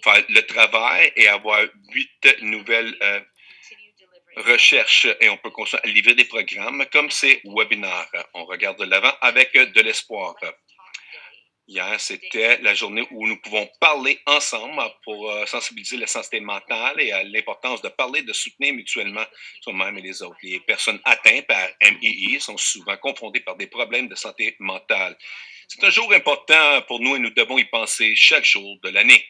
faire le travail et avoir 8 nouvelles recherches et on peut continuer à livrer des programmes comme ces webinaires. On regarde de l'avant avec de l'espoir. Hier, c'était la journée où nous pouvons parler ensemble pour sensibiliser la santé mentale et à l'importance de parler, de soutenir mutuellement soi-même et les autres. Les personnes atteintes par MII sont souvent confrontées par des problèmes de santé mentale. C'est un jour important pour nous et nous devons y penser chaque jour de l'année.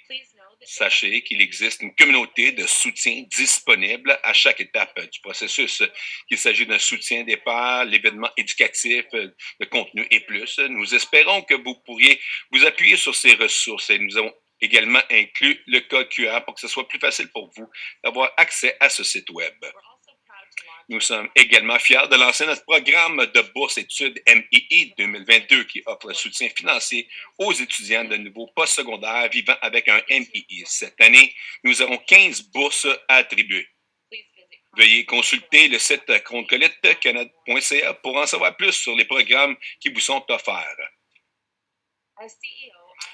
Sachez qu'il existe une communauté de soutien disponible à chaque étape du processus. Qu'il s'agit d'un soutien des pairs, l'événement éducatif, de contenu et plus. Nous espérons que vous pourriez vous appuyer sur ces ressources et nous avons également inclus le code QR pour que ce soit plus facile pour vous d'avoir accès à ce site web. Nous sommes également fiers de lancer notre programme de bourse études MII 2022 qui offre un soutien financier aux étudiants de niveau postsecondaire vivant avec un MII. Cette année, nous avons 15 bourses à attribuer. Veuillez consulter le site chronecolite.ca pour en savoir plus sur les programmes qui vous sont offerts.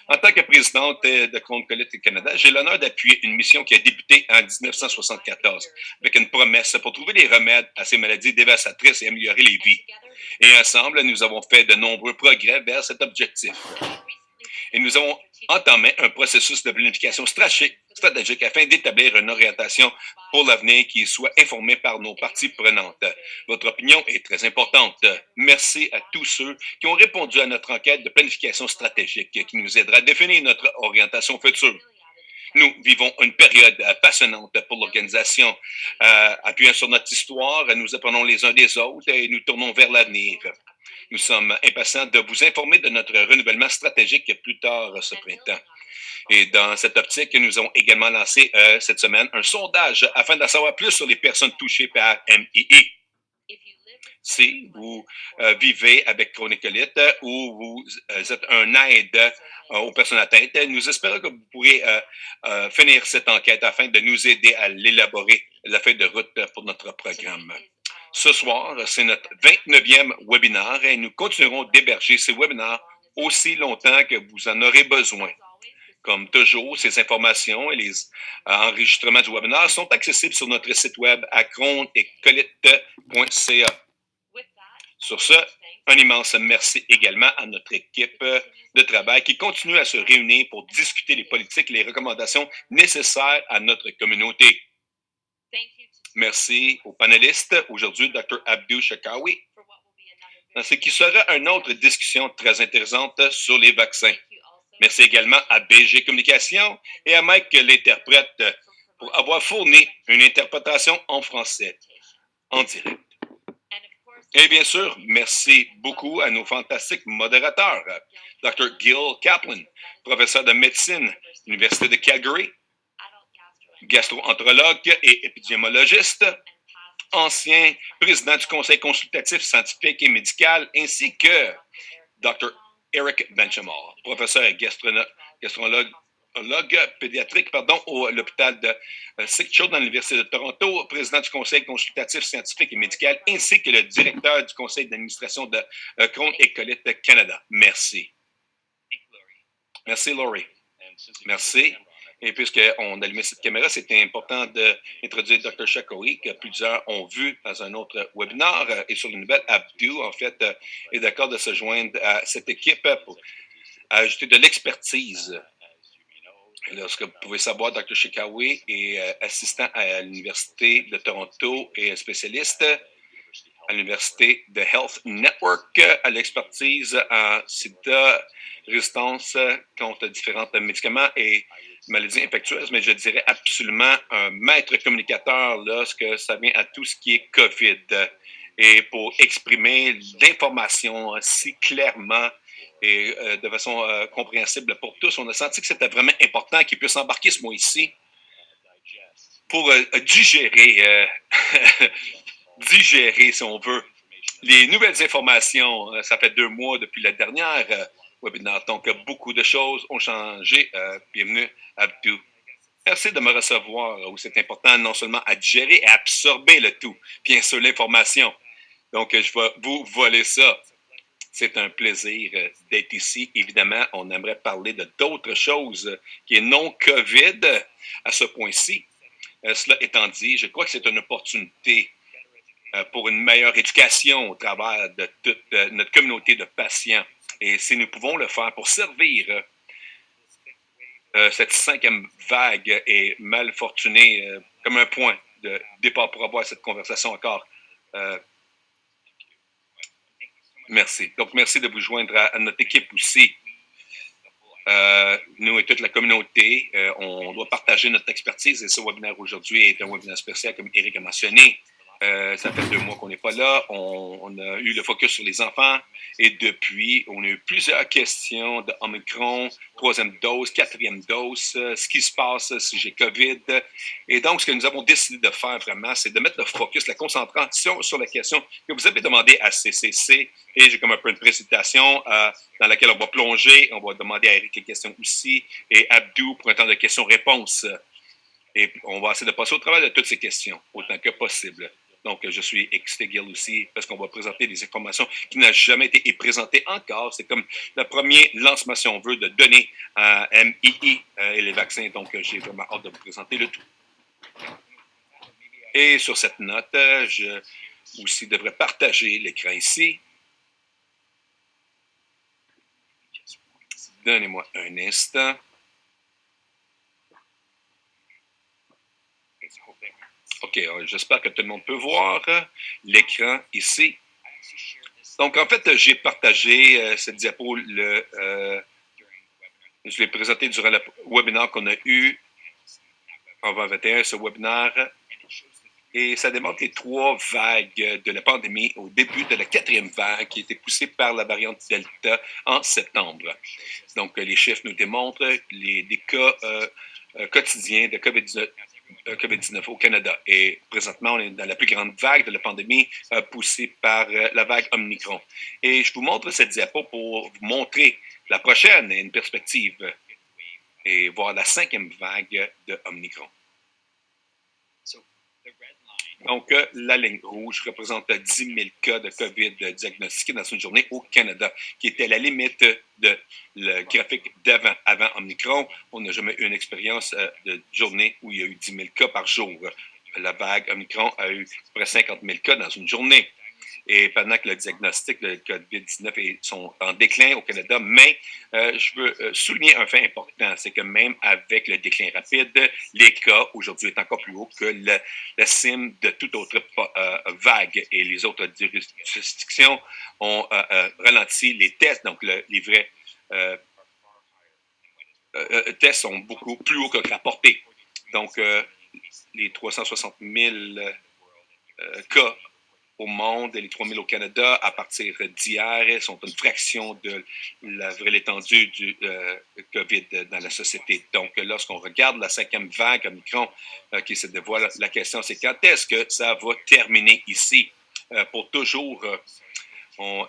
En tant que présidente de Chronecolite Canada, j'ai l'honneur d'appuyer une mission qui a débuté en 1974 avec une promesse pour trouver des remèdes à ces maladies dévastatrices et améliorer les vies. Et ensemble, nous avons fait de nombreux progrès vers cet objectif. Et nous avons entamé un processus de planification stratégique afin d'établir une orientation pour l'avenir qui soit informée par nos parties prenantes. Votre opinion est très importante. Merci à tous ceux qui ont répondu à notre enquête de planification stratégique qui nous aidera à définir notre orientation future. Nous vivons une période passionnante pour l'organisation. Appuyant sur notre histoire, nous apprenons les uns des autres et nous tournons vers l'avenir. Nous sommes impatients de vous informer de notre renouvellement stratégique plus tard ce printemps. Et dans cette optique, nous avons également lancé cette semaine un sondage afin d'en savoir plus sur les personnes touchées par MII. Si vous vivez avec Chronecolite ou vous êtes un aide aux personnes atteintes, nous espérons que vous pourrez finir cette enquête afin de nous aider à l'élaborer, la feuille de route pour notre programme. Ce soir, c'est notre 29e webinaire et nous continuerons d'héberger ces webinaires aussi longtemps que vous en aurez besoin. Comme toujours, ces informations et les enregistrements du webinaire sont accessibles sur notre site web à chronecolite.ca. Sur ce, un immense merci également à notre équipe de travail qui continue à se réunir pour discuter les politiques et les recommandations nécessaires à notre communauté. Merci aux panélistes, aujourd'hui Dr. Abdou Shakawi, dans ce qui sera une autre discussion très intéressante sur les vaccins. Merci également à BG Communication et à Mike l'interprète pour avoir fourni une interprétation en français en direct. Et bien sûr, merci beaucoup à nos fantastiques modérateurs, Dr. Gil Kaplan, professeur de médecine, Université de Calgary, gastro-entérologue et épidémiologiste, ancien président du Conseil consultatif scientifique et médical, ainsi que Dr. Eric Benchamal, professeur et gastrologue pédiatrique à l'hôpital de Sick Children dans l'Université de Toronto, président du Conseil consultatif scientifique et médical, ainsi que le directeur du Conseil d'administration de Chronecolite Canada. Merci. Merci, Laurie. Merci. Et puisqu'on allumait cette caméra, c'était important d'introduire Dr. Shakawi, que plusieurs ont vu dans un autre webinaire. Et sur les nouvelles, Abdou, en fait, est d'accord de se joindre à cette équipe pour ajouter de l'expertise. Alors, ce que vous pouvez savoir, Dr. Shakawi est assistant à l'Université de Toronto et spécialiste à l'Université de Health Network, à l'expertise en sida, résistance contre différents médicaments et maladies infectieuses, mais je dirais absolument un maître communicateur lorsque ça vient à tout ce qui est COVID. Et pour exprimer l'information si clairement et de façon compréhensible pour tous, on a senti que c'était vraiment important qu'il puisse embarquer ce mot-ci pour digérer, digérer, si on veut, les nouvelles informations. Ça fait 2 mois depuis la dernière webinaire, donc beaucoup de choses ont changé. Bienvenue, Abdou. Merci de me recevoir où c'est important non seulement à digérer et à absorber le tout, bien sûr, l'information. Donc, je vais vous voler ça. C'est un plaisir d'être ici. Évidemment, on aimerait parler de d'autres choses qui est non COVID à ce point-ci. Cela étant dit, je crois que c'est une opportunité pour une meilleure éducation au travers de toute notre communauté de patients. Et si nous pouvons le faire pour servir cette cinquième vague est mal fortunée comme un point de départ pour avoir cette conversation encore. Merci. Donc, merci de vous joindre à notre équipe aussi. Nous et toute la communauté, on doit partager notre expertise et ce webinaire aujourd'hui est un webinaire spécial, comme Eric a mentionné. Ça fait 2 mois qu'on n'est pas là. On a eu le focus sur les enfants et depuis, on a eu plusieurs questions de Omicron, 3e dose, 4e dose, ce qui se passe si j'ai COVID. Et donc, ce que nous avons décidé de faire vraiment, c'est de mettre le focus, la concentration sur la question que vous avez demandé à CCC. Et j'ai comme un peu une présentation dans laquelle on va plonger. On va demander à Eric les questions aussi et Abdou pour un temps de questions-réponses. Et on va essayer de passer au travail de toutes ces questions autant que possible. Donc, je suis excité, Gil, aussi, parce qu'on va présenter des informations qui n'ont jamais été présentées encore. C'est comme le premier lancement, si on veut, de données à MII et les vaccins. Donc, j'ai vraiment hâte de vous présenter le tout. Et sur cette note, je aussi devrais partager l'écran ici. Donnez-moi un instant. OK, j'espère que tout le monde peut voir l'écran ici. Donc, en fait, j'ai partagé cette diapo, je l'ai présenté durant le webinaire qu'on a eu en 2021, ce webinaire, et ça démontre les 3 vagues de la pandémie au début de la 4e vague qui a été poussée par la variante Delta en septembre. Donc, les chiffres nous démontrent des cas quotidiens de COVID-19 au Canada. Et présentement, on est dans la plus grande vague de la pandémie poussée par la vague Omicron. Et je vous montre cette diapo pour vous montrer la prochaine et une perspective et voir la 5e vague de Omicron. Donc, la ligne rouge représente 10 000 cas de COVID diagnostiqués dans une journée au Canada, qui était la limite de le graphique d'avant. Avant Omicron, on n'a jamais eu une expérience de journée où il y a eu 10 000 cas par jour. La vague Omicron a eu près de 50 000 cas dans une journée. Et pendant que le diagnostic de COVID-19 sont en déclin au Canada, mais je veux souligner un fait important, c'est que même avec le déclin rapide, les cas aujourd'hui est encore plus haut que la cime de toute autre vague et les autres juridictions ont ralenti les tests, donc les vrais tests sont beaucoup plus hauts que rapportés. Donc, les 360 000 cas au monde et les 3 000 au Canada, à partir d'hier, sont une fraction de la vraie étendue du COVID dans la société. Donc, lorsqu'on regarde la 5e vague Omicron qui se dévoile, la question, c'est quand est-ce que ça va terminer ici pour toujours?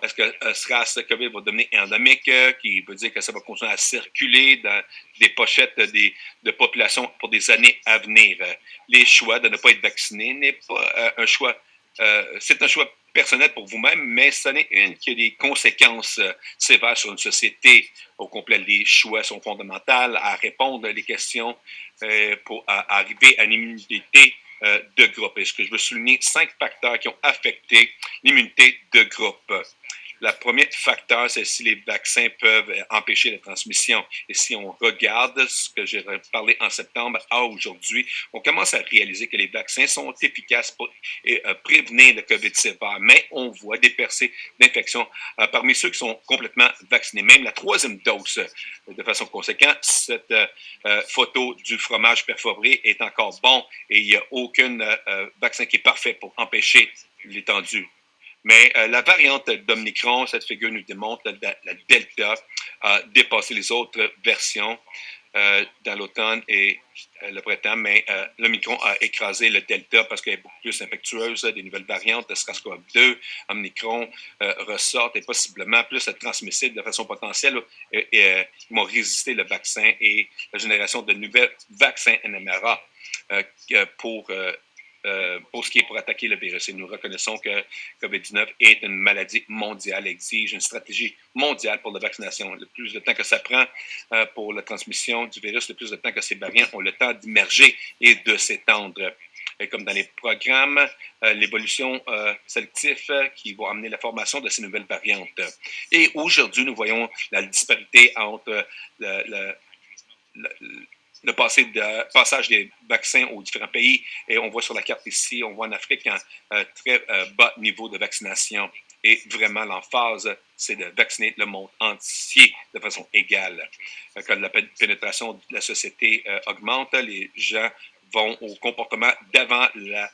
Est-ce que ce COVID va devenir endémique, qui veut dire que ça va continuer à circuler dans des pochettes de population pour des années à venir? Les choix de ne pas être vacciné n'est pas un choix. C'est un choix personnel pour vous-même, mais ce n'est une qui a des conséquences sévères sur une société au complet. Les choix sont fondamentaux à répondre à des questions pour arriver à une immunité de groupe. Et ce que je veux souligner, 5 facteurs qui ont affecté l'immunité de groupe. Le premier facteur, c'est si les vaccins peuvent empêcher la transmission. Et si on regarde ce que j'ai parlé en septembre à aujourd'hui, on commence à réaliser que les vaccins sont efficaces pour prévenir le COVID sévère. Mais on voit des percées d'infection parmi ceux qui sont complètement vaccinés. Même la 3e dose, de façon conséquente, cette photo du fromage perforé est encore bon et il n'y a aucun vaccin qui est parfait pour empêcher l'étendue. Mais la variante d'Omicron, cette figure nous démontre que la Delta a dépassé les autres versions dans l'automne et le printemps, mais l'Omicron a écrasé le Delta parce qu'elle est beaucoup plus infectieuse. Des nouvelles variantes, le SARS-CoV-2, Omicron ressortent et possiblement plus transmissibles de façon potentielle et vont résister le vaccin et la génération de nouveaux vaccins NMRA pour pour ce qui est pour attaquer le virus. Et nous reconnaissons que COVID-19 est une maladie mondiale, exige une stratégie mondiale pour la vaccination. Le plus de temps que ça prend pour la transmission du virus, le plus de temps que ces variants ont le temps d'immerger et de s'étendre. Et comme dans les programmes, l'évolution sélective qui va amener la formation de ces nouvelles variantes. Et aujourd'hui, nous voyons la disparité entre le passage des vaccins aux différents pays. Et on voit sur la carte ici, on voit en Afrique un très bas niveau de vaccination. Et vraiment, l'emphase, c'est de vacciner le monde entier de façon égale. Quand la pénétration de la société augmente, les gens vont au comportement d'avant la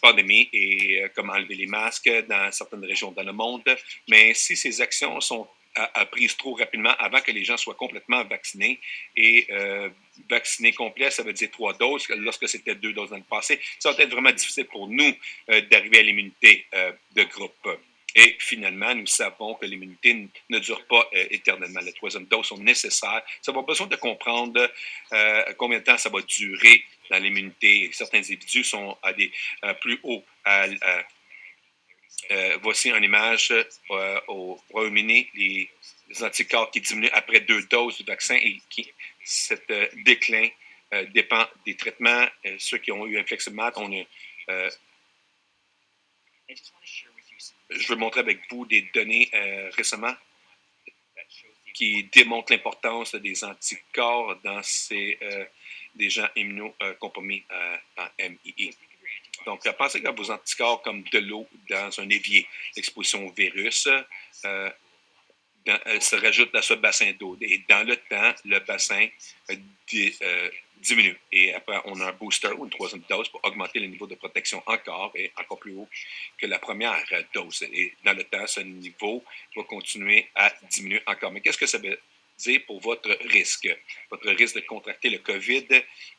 pandémie et comme enlever les masques dans certaines régions dans le monde. Mais si ces actions sont prises trop rapidement avant que les gens soient complètement vaccinés, et vaccinés complet, ça veut dire 3 doses, lorsque c'était 2 doses dans le passé, ça va être vraiment difficile pour nous d'arriver à l'immunité de groupe. Et finalement, nous savons que l'immunité ne dure pas éternellement. Les 3e doses sont nécessaires. Ça va besoin de comprendre combien de temps ça va durer dans l'immunité. Certains individus sont à des plus hauts. Voici une image au Royaume-Uni, les anticorps qui diminuent après 2 doses du vaccin et cet déclin dépend des traitements. Ceux qui ont eu Infliximab ont eu je veux montrer avec vous des données récemment qui démontrent l'importance des anticorps dans des gens immunocompromis en MII. Donc, pensez à vos anticorps comme de l'eau dans un évier. L'exposition au virus se rajoute à ce bassin d'eau. Et dans le temps, le bassin diminue. Et après, on a un booster ou une 3e dose pour augmenter le niveau de protection encore et encore plus haut que la première dose. Et dans le temps, ce niveau va continuer à diminuer encore. Mais qu'est-ce que ça veut dire pour votre risque? Votre risque de contracter le COVID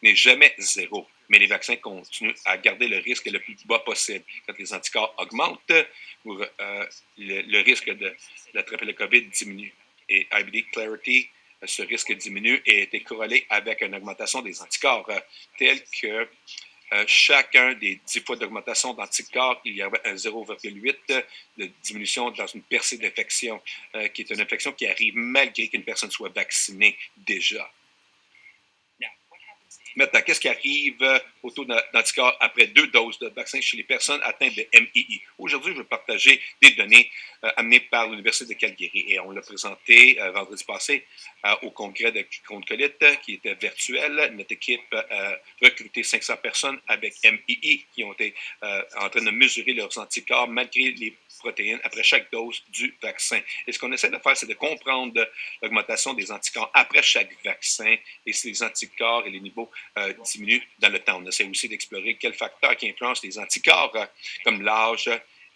n'est jamais zéro, mais les vaccins continuent à garder le risque le plus bas possible. Quand les anticorps augmentent, le risque d'attraper le COVID diminue. Et IBD Clarity, ce risque diminue et a été corrélé avec une augmentation des anticorps, telle que chacun des 10 fois d'augmentation d'anticorps, il y avait un 0,8 de diminution dans une percée d'infection, qui est une infection qui arrive malgré qu'une personne soit vaccinée déjà. Maintenant, qu'est-ce qui arrive au taux d'anticorps après 2 doses de vaccin chez les personnes atteintes de MII? Aujourd'hui, je vais partager des données amenées par l'Université de Calgary et on l'a présenté vendredi passé au congrès de bronchiolite qui était virtuel. Notre équipe a recruté 500 personnes avec MII qui ont été en train de mesurer leurs anticorps malgré les protéines après chaque dose du vaccin. Et ce qu'on essaie de faire, c'est de comprendre l'augmentation des anticorps après chaque vaccin et si les anticorps et les niveaux diminuent dans le temps. On essaie aussi d'explorer quels facteurs qui influencent les anticorps, comme l'âge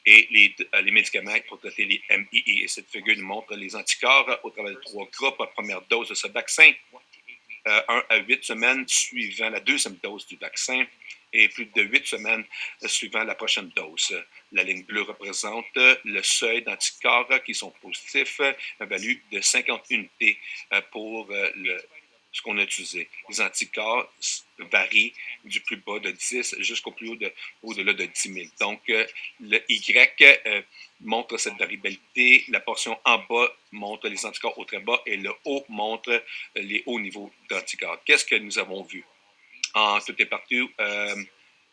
et les médicaments pour traiter les MII. Et cette figure nous montre les anticorps au travers de 3 groupes. Première dose de ce vaccin, 1 à 8 semaines suivant la 2e dose du vaccin et plus de 8 semaines suivant la prochaine dose. La ligne bleue représente le seuil d'anticorps qui sont positifs, un value de 50 unités pour ce qu'on a utilisé. Les anticorps varient du plus bas de 10 jusqu'au plus haut au-delà de 10 000. Donc, le Y montre cette variabilité. La portion en bas montre les anticorps au très bas et le haut montre les hauts niveaux d'anticorps. Qu'est-ce que nous avons vu? En tout et partout,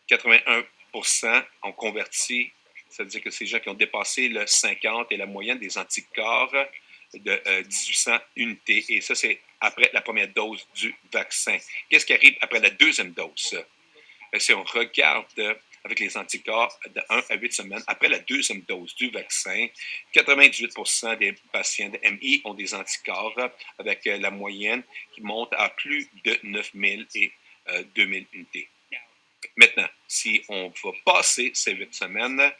81% ont converti, c'est-à-dire que ces gens qui ont dépassé le 50 et la moyenne des anticorps de 1800 unités. Et ça, c'est après la première dose du vaccin. Qu'est-ce qui arrive après la 2e dose? Si on regarde avec les anticorps de 1 à 8 semaines, après la 2e dose du vaccin, 98% des patients de MI ont des anticorps avec la moyenne qui monte à plus de 9000 et 2000 unités. Maintenant, si on va passer ces 8 semaines,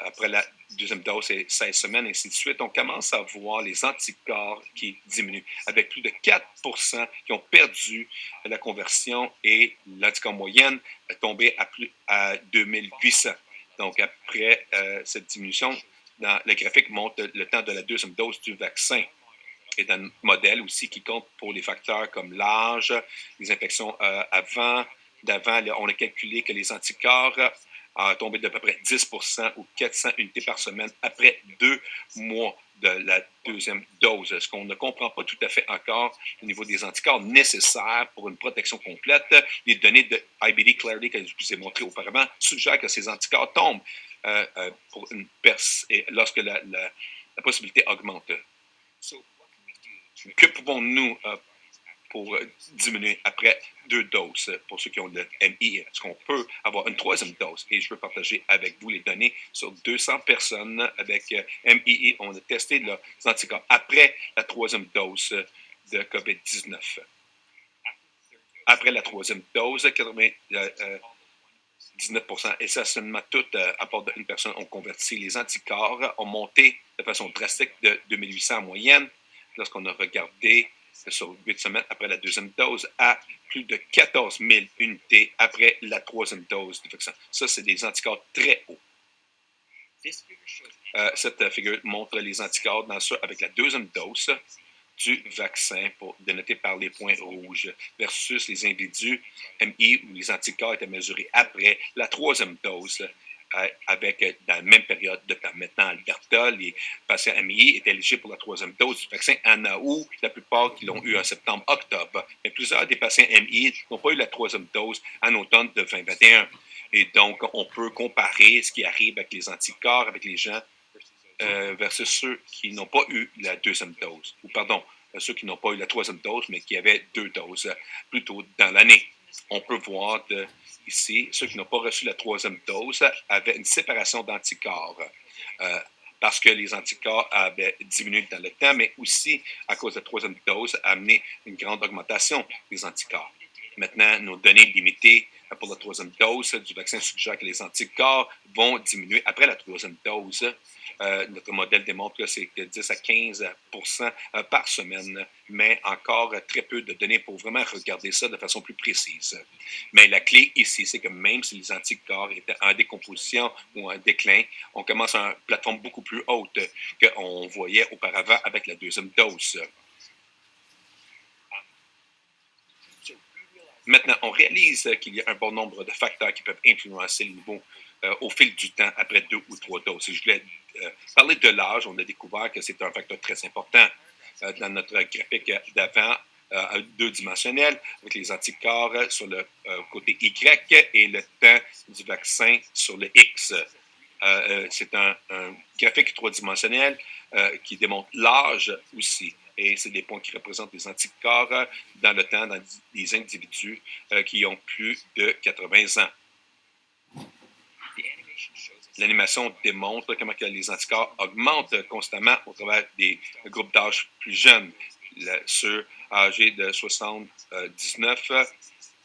après la 2e dose et 16 semaines, ainsi de suite, on commence à voir les anticorps qui diminuent, avec plus de 4% qui ont perdu la conversion et l'anticorps moyenne est tombé à 2800. Donc, après cette diminution, dans le graphique montre le temps de la 2e dose du vaccin. Et dans le modèle aussi qui compte pour les facteurs comme l'âge, les infections avant, d'avant, on a calculé que les anticorps ont tombé d'à peu près 10% ou 400 unités par semaine après 2 mois de la deuxième dose. Ce qu'on ne comprend pas tout à fait encore au niveau des anticorps nécessaires pour une protection complète. Les données de IBD Clarity que je vous ai montrées auparavant suggèrent que ces anticorps tombent pour une perce et lorsque la possibilité augmente. Que pouvons-nous pour diminuer après 2 doses pour ceux qui ont le MI? Est-ce qu'on peut avoir une troisième dose? Et je veux partager avec vous les données sur 200 personnes avec MI. On a testé leurs anticorps après la troisième dose de COVID-19. Après la troisième dose, 19%, essentiellement toutes, à part d'une personne, ont converti. Les anticorps ont monté de façon drastique de 2800 en moyenne lorsqu'on a regardé sur 8 semaines après la deuxième dose à plus de 14 000 unités après la troisième dose de vaccin. Ça, c'est des anticorps très hauts. Cette figure montre les anticorps dans ceux avec la deuxième dose du vaccin, dénoté par les points rouges, versus les individus MI où les anticorps étaient mesurés après la troisième dose, avec dans la même période de temps. Maintenant, Alberta, les patients MI étaient éligibles pour la troisième dose du vaccin en août, la plupart qui l'ont eu en septembre-octobre. Mais plusieurs des patients MI n'ont pas eu la troisième dose en automne de 2021. Et donc, on peut comparer ce qui arrive avec les anticorps, avec les gens versus ceux qui n'ont pas eu la deuxième dose, ou pardon, ceux qui n'ont pas eu la troisième dose, mais qui avaient 2 doses plus tôt dans l'année. On peut voir ici, ceux qui n'ont pas reçu la troisième dose avaient une séparation d'anticorps parce que les anticorps avaient diminué dans le temps, mais aussi à cause de la troisième dose a amené une grande augmentation des anticorps. Maintenant, nos données limitées pour la troisième dose du vaccin suggèrent que les anticorps vont diminuer après la troisième dose. Notre modèle démontre que c'est de 10 à 15% par semaine, mais encore très peu de données pour vraiment regarder ça de façon plus précise. Mais la clé ici, c'est que même si les anticorps étaient en décomposition ou en déclin, on commence à une plateforme beaucoup plus haute qu'on voyait auparavant avec la deuxième dose. Maintenant, on réalise qu'il y a un bon nombre de facteurs qui peuvent influencer le niveau au fil du temps après 2 ou 3 doses. Je voulais parler de l'âge. On a découvert que c'est un facteur très important dans notre graphique d'avant, 2-dimensionnel, avec les anticorps sur le côté Y et le temps du vaccin sur le X. C'est un graphique 3-dimensionnel qui démontre l'âge aussi. Et c'est des points qui représentent les anticorps dans le temps dans les individus qui ont plus de 80 ans. L'animation démontre comment que les anticorps augmentent constamment au travers des groupes d'âge plus jeunes. Ceux âgés de 79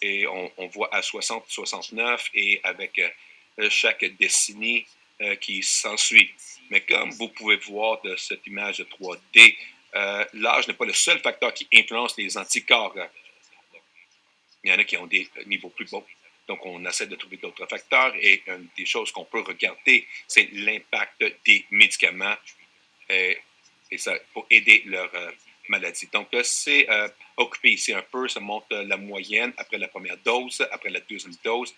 et on voit à 60, 69 et avec chaque décennie qui s'ensuit. Mais comme vous pouvez voir de cette image de 3D, l'âge n'est pas le seul facteur qui influence les anticorps. Il y en a qui ont des niveaux plus bas. Donc, on essaie de trouver d'autres facteurs et une des choses qu'on peut regarder, c'est l'impact des médicaments et ça, pour aider leur maladie. Donc, c'est occupé ici un peu. Ça montre la moyenne après la première dose, après la deuxième dose,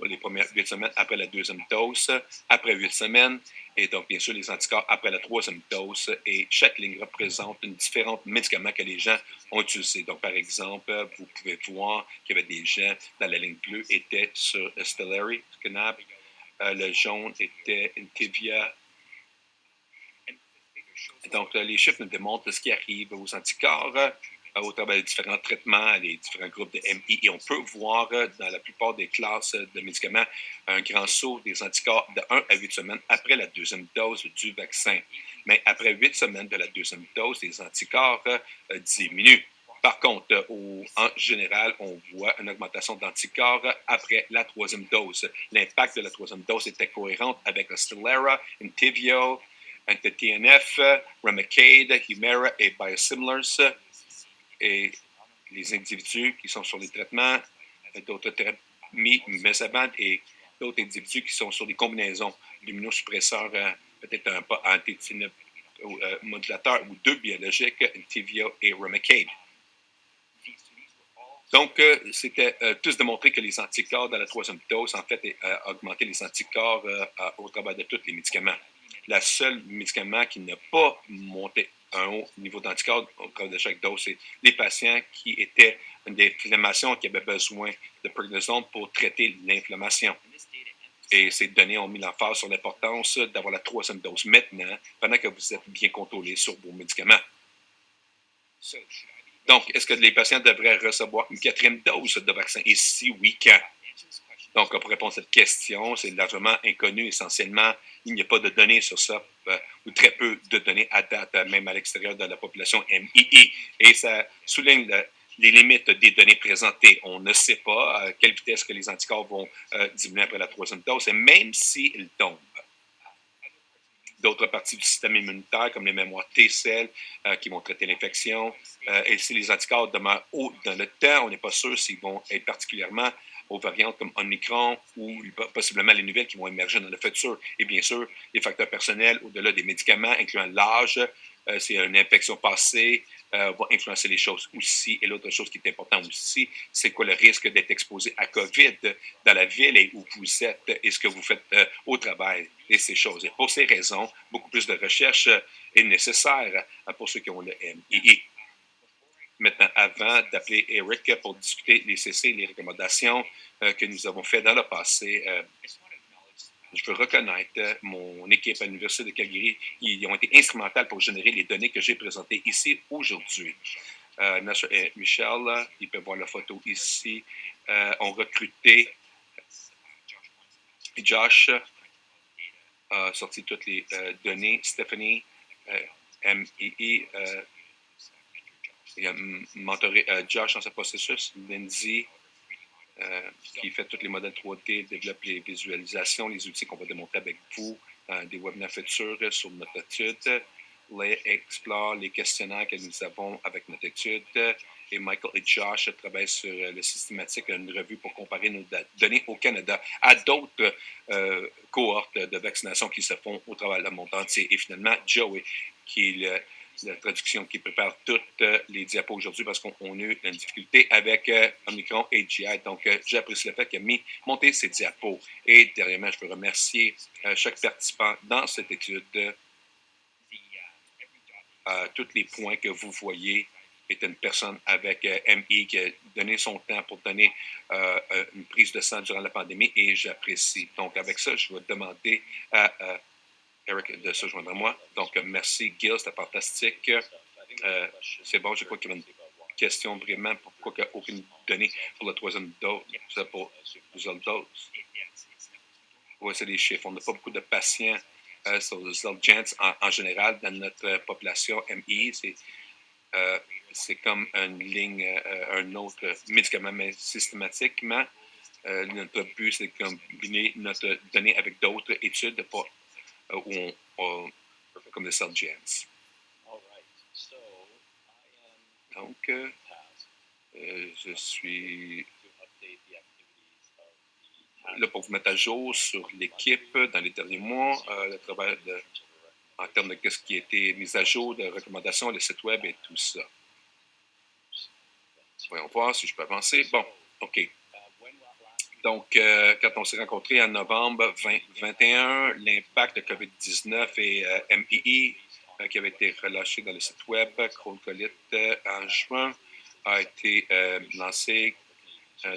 les premières 8 semaines après la deuxième dose, après 8 semaines, et donc, bien sûr, les anticorps après la troisième dose. Et chaque ligne représente une différente médicament que les gens ont utilisé. Donc, par exemple, vous pouvez voir qu'il y avait des gens dans la ligne bleue étaient sur Stellary, Scanab. Le jaune était Intevia. Donc, les chiffres nous démontrent ce qui arrive aux anticorps au travers des différents traitements, les différents groupes de MI. Et on peut voir dans la plupart des classes de médicaments un grand saut des anticorps de 1 à 8 semaines après la deuxième dose du vaccin. Mais après 8 semaines de la deuxième dose, les anticorps diminuent. Par contre, en général, on voit une augmentation d'anticorps après la troisième dose. L'impact de la troisième dose était cohérent avec la Stelara, Entyvio, anti-TNF, Remicade, Humira et biosimilars. Et les individus qui sont sur les traitements d'autres thérapies, Mesaban et d'autres individus qui sont sur des combinaisons d'immunosuppresseurs, peut-être un pas anti-modulateur ou 2 biologiques, Entyvio et Remicade. Donc, c'était tous démontré que les anticorps dans la troisième dose, en fait, augmentaient les anticorps au travers de tous les médicaments. Le seul médicament qui n'a pas monté un haut niveau d'anticorps au travers de chaque dose, c'est les patients qui étaient d'inflammation, qui avaient besoin de prednisone pour traiter l'inflammation. Et ces données ont mis l'emphase sur l'importance d'avoir la troisième dose maintenant, pendant que vous êtes bien contrôlé sur vos médicaments. Donc, est-ce que les patients devraient recevoir une quatrième dose de vaccin? Et si oui, quand? Donc, pour répondre à cette question, c'est largement inconnu. Essentiellement, il n'y a pas de données sur ça, ou très peu de données à date, même à l'extérieur de la population MII. Et ça souligne les limites des données présentées. On ne sait pas à quelle vitesse que les anticorps vont diminuer après la troisième dose, et même s'ils tombent. D'autres parties du système immunitaire, comme les mémoires T-cells, qui vont traiter l'infection. Et si les anticorps demeurent hauts dans le temps, on n'est pas sûr s'ils vont être particulièrement aux variantes comme Omicron ou possiblement les nouvelles qui vont émerger dans le futur. Et bien sûr, les facteurs personnels au-delà des médicaments, incluant l'âge, si une infection passée va influencer les choses aussi. Et l'autre chose qui est importante aussi, c'est quoi le risque d'être exposé à COVID dans la ville et où vous êtes et ce que vous faites au travail et ces choses. Et pour ces raisons, beaucoup plus de recherche est nécessaire pour ceux qui ont le MII. Maintenant, avant d'appeler Eric pour discuter les CC, les recommandations que nous avons faites dans le passé, je veux reconnaître mon équipe à l'Université de Calgary. Ils ont été instrumentales pour générer les données que j'ai présentées ici aujourd'hui. Michel, il peut voir la photo ici, ont recruté Josh, a sorti toutes les données, Stephanie, MII, il a mentoré Josh dans ce processus, Lindsay, qui fait tous les modèles 3D, développe les visualisations, les outils qu'on va démontrer avec vous dans des webinaires futurs sur notre étude. Les explore les questionnaires que nous avons avec notre étude. Et Michael et Josh travaillent sur le systématique, une revue pour comparer nos données au Canada à d'autres cohortes de vaccination qui se font au travers du monde entier. Et finalement, Joey, qui est la traduction qui prépare toutes les diapos aujourd'hui parce qu'on a eu une difficulté avec Omicron et GI. Donc, j'apprécie le fait qu'il a monté ces diapos. Et dernièrement, je veux remercier chaque participant dans cette étude. Tous les points que vous voyez est une personne avec MI qui a donné son temps pour donner une prise de sang durant la pandémie et j'apprécie. Donc, avec ça, je vais demander à Eric de se joindre à moi. Donc, merci Gil, c'était fantastique. C'est bon, je crois qu'il y avait une question vraiment pourquoi il n'y a aucune donnée pour la troisième dose, pour les autres doses. Oui, c'est des chiffres. On n'a pas beaucoup de patients sur les Zolgensma en général dans notre population MI. C'est comme une ligne, un autre médicament, mais systématiquement, notre but, c'est de combiner notre donnée avec d'autres études pour comme le Zolgensma. Donc, je suis là pour vous mettre à jour sur l'équipe dans les derniers mois, le travail en termes de ce qui a été mis à jour, de recommandations, le site web et tout ça. Voyons voir si je peux avancer. Bon, OK. Donc, quand on s'est rencontrés en novembre 2021, l'impact de COVID-19 et MII qui avait été relâché dans le site web, Crohn-Colite en juin, a été lancé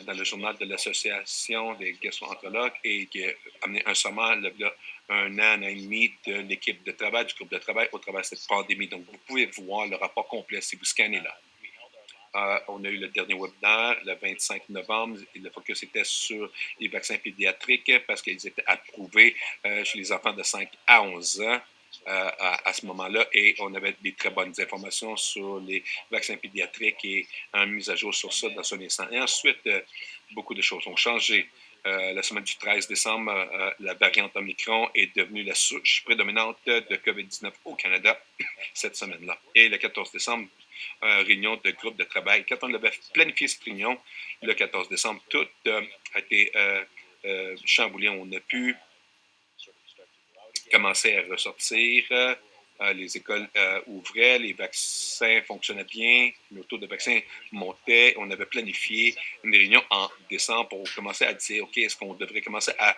dans le journal de l'Association des gastroentérologues et qui a amené un sommaire il y a un an et demi de l'équipe de travail, du groupe de travail au travers de cette pandémie. Donc, vous pouvez voir le rapport complet si vous scannez là. On a eu le dernier webinaire le 25 novembre et le focus était sur les vaccins pédiatriques parce qu'ils étaient approuvés chez les enfants de 5 à 11 ans. À ce moment-là, et on avait des très bonnes informations sur les vaccins pédiatriques et une mise à jour sur ça dans son instant. Et ensuite, beaucoup de choses ont changé. La semaine du 13 décembre, la variante Omicron est devenue la souche prédominante de COVID-19 au Canada cette semaine-là. Et le 14 décembre, réunion de groupe de travail. Quand on avait planifié cette réunion, le 14 décembre, tout a été chamboulé. On a pu commencer à ressortir les écoles ouvraient, les vaccins fonctionnaient bien, le taux de vaccins montait. On avait planifié une réunion en décembre pour commencer à dire, OK, est-ce qu'on devrait commencer à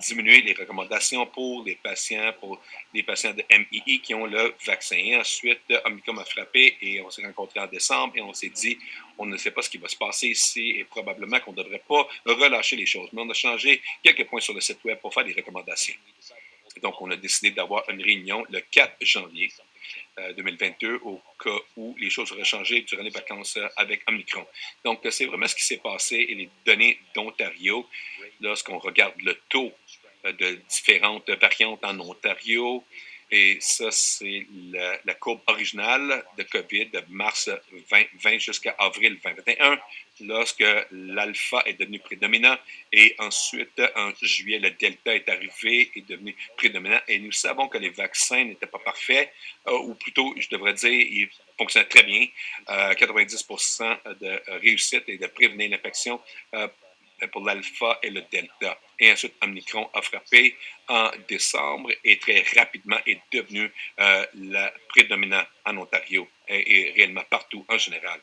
diminuer les recommandations pour les patients de MII qui ont le vaccin. Et ensuite, Omicron a frappé et on s'est rencontrés en décembre et on s'est dit, on ne sait pas ce qui va se passer ici et probablement qu'on ne devrait pas relâcher les choses. Mais on a changé quelques points sur le site web pour faire des recommandations. Donc, on a décidé d'avoir une réunion le 4 janvier 2022 au cas où les choses auraient changé durant les vacances avec Omicron. Donc, c'est vraiment ce qui s'est passé et les données d'Ontario, lorsqu'on regarde le taux de différentes variantes en Ontario, et ça, c'est la courbe originale de COVID de mars 2020 jusqu'à avril 2021, lorsque l'alpha est devenu prédominant. Et ensuite, en juillet, le delta est arrivé et est devenu prédominant. Et nous savons que les vaccins n'étaient pas parfaits, ou plutôt, je devrais dire, ils fonctionnaient très bien. 90% de réussite et de prévenir l'infection pour l'alpha et le delta. Et ensuite, Omicron a frappé en décembre et très rapidement est devenu la prédominante en Ontario et réellement partout en général.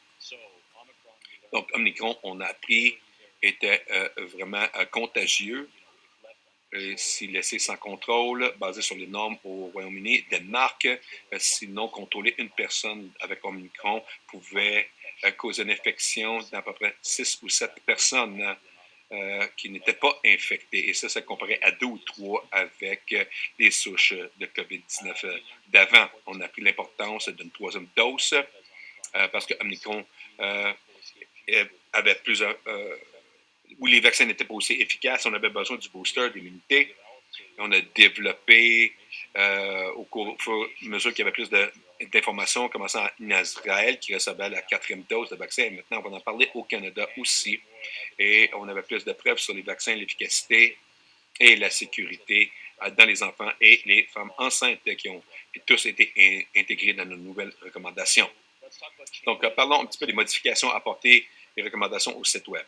Donc, Omicron, on a appris, était vraiment contagieux. Si laissé sans contrôle, basé sur les normes au Royaume-Uni, Danemark, sinon contrôler une personne avec Omicron pouvait causer une infection d'à peu près 6 ou 7 personnes qui n'étaient pas infectés. Et ça comparait à 2 ou 3 avec les souches de COVID-19 d'avant. On a pris l'importance d'une troisième dose parce que Omicron avait plusieurs... où les vaccins n'étaient pas aussi efficaces, on avait besoin du booster d'immunité. On a développé, au fur et à mesure qu'il y avait plus d'informations, commençant en Israël, qui recevait la 4e dose de vaccin. Et maintenant, on va en parler au Canada aussi. Et on avait plus de preuves sur les vaccins, l'efficacité et la sécurité dans les enfants et les femmes enceintes qui ont tous été intégrés dans nos nouvelles recommandations. Donc, parlons un petit peu des modifications apportées et recommandations au site web.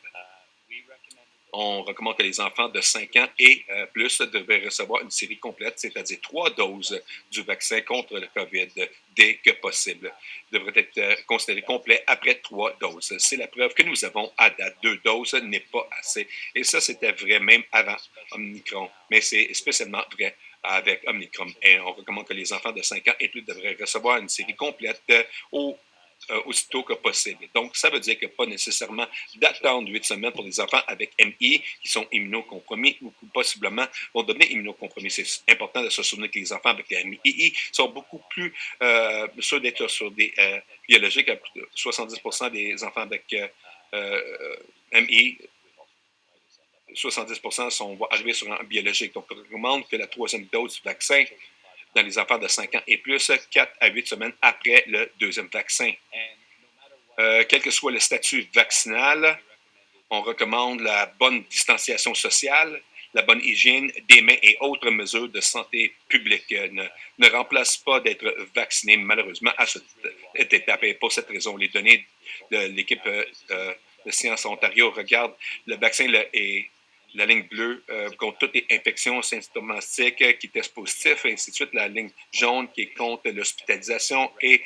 On recommande que les enfants de 5 ans et plus devraient recevoir une série complète, c'est-à-dire 3 doses du vaccin contre le COVID dès que possible. Devrait être considéré complet après 3 doses. C'est la preuve que nous avons à date. 2 doses n'est pas assez. Et ça, c'était vrai même avant Omicron. Mais c'est spécialement vrai avec Omicron. Et on recommande que les enfants de 5 ans et plus devraient recevoir une série complète aussitôt que possible. Donc, ça veut dire que pas nécessairement d'attendre 8 semaines pour les enfants avec MI qui sont immunocompromis ou qui possiblement vont devenir immunocompromis. C'est important de se souvenir que les enfants avec les MI sont beaucoup plus sûrs d'être sur des biologiques. 70% des enfants avec MI 70% vont arriver sur un biologique. Donc, on recommande que la 3e dose du vaccin dans les enfants de 5 ans et plus, 4 à 8 semaines après le 2e vaccin. Quel que soit le statut vaccinal, on recommande la bonne distanciation sociale, la bonne hygiène des mains et autres mesures de santé publique. Ne remplace pas d'être vacciné, malheureusement, à cette étape. Et pour cette raison, les données de l'équipe de Sciences Ontario regardent le vaccin et la ligne bleue contre toutes les infections symptomatiques qui testent positif, et ainsi de suite. La ligne jaune qui est contre l'hospitalisation et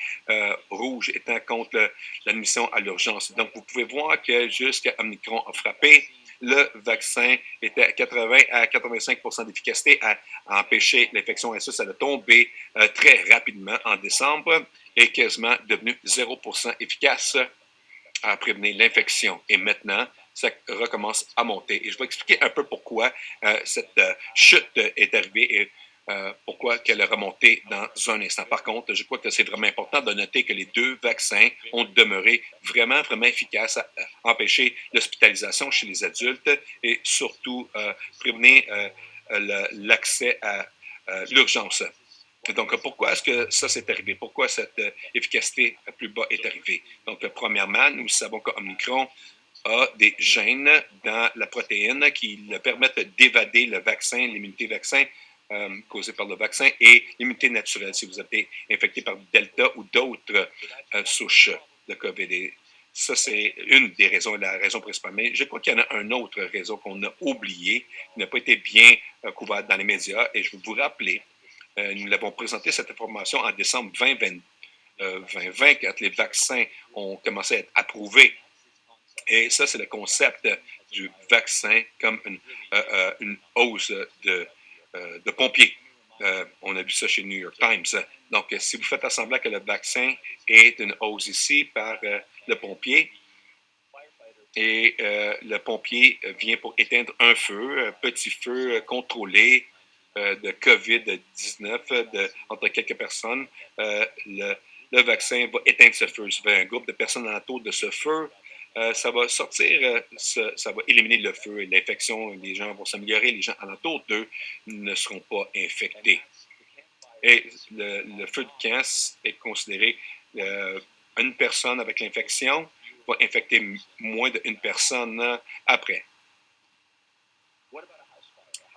rouge étant contre l'admission à l'urgence. Donc, vous pouvez voir que jusqu'à Omicron a frappé, le vaccin était à 80 à 85% d'efficacité à empêcher l'infection. Et ça a tombé très rapidement en décembre et quasiment devenu 0% efficace à prévenir l'infection. Et maintenant, ça recommence à monter. Et je vais expliquer un peu pourquoi cette chute est arrivée et pourquoi qu'elle a remonté dans un instant. Par contre, je crois que c'est vraiment important de noter que les 2 vaccins ont demeuré vraiment, vraiment efficaces à empêcher l'hospitalisation chez les adultes et surtout prévenir l'accès à l'urgence. Donc, pourquoi est-ce que ça s'est arrivé? Pourquoi cette efficacité plus bas est arrivée? Donc, premièrement, nous savons qu'Omicron a des gènes dans la protéine qui le permettent d'évader le vaccin, l'immunité vaccin causée par le vaccin et l'immunité naturelle si vous êtes infecté par Delta ou d'autres souches de COVID. Et ça, c'est une des raisons, la raison principale. Mais je crois qu'il y en a une autre raison qu'on a oubliée, qui n'a pas été bien couverte dans les médias. Et je vais vous rappeler Nous l'avons présenté, cette information, en décembre 2020, quand les vaccins ont commencé à être approuvés. Et ça, c'est le concept du vaccin comme une hausse de pompiers. On a vu ça chez New York Times. Donc, si vous faites semblant que le vaccin est une hausse ici par le pompier, et le pompier vient pour éteindre un feu, un petit feu contrôlé de COVID-19 entre quelques personnes, le vaccin va éteindre ce feu. Si vous avez un groupe de personnes autour de ce feu, ça va sortir, ça va éliminer le feu et l'infection. Les gens vont s'améliorer, les gens alentour d'eux ne seront pas infectés. Et le feu de camp est considéré une personne avec l'infection va infecter moins d'une personne après.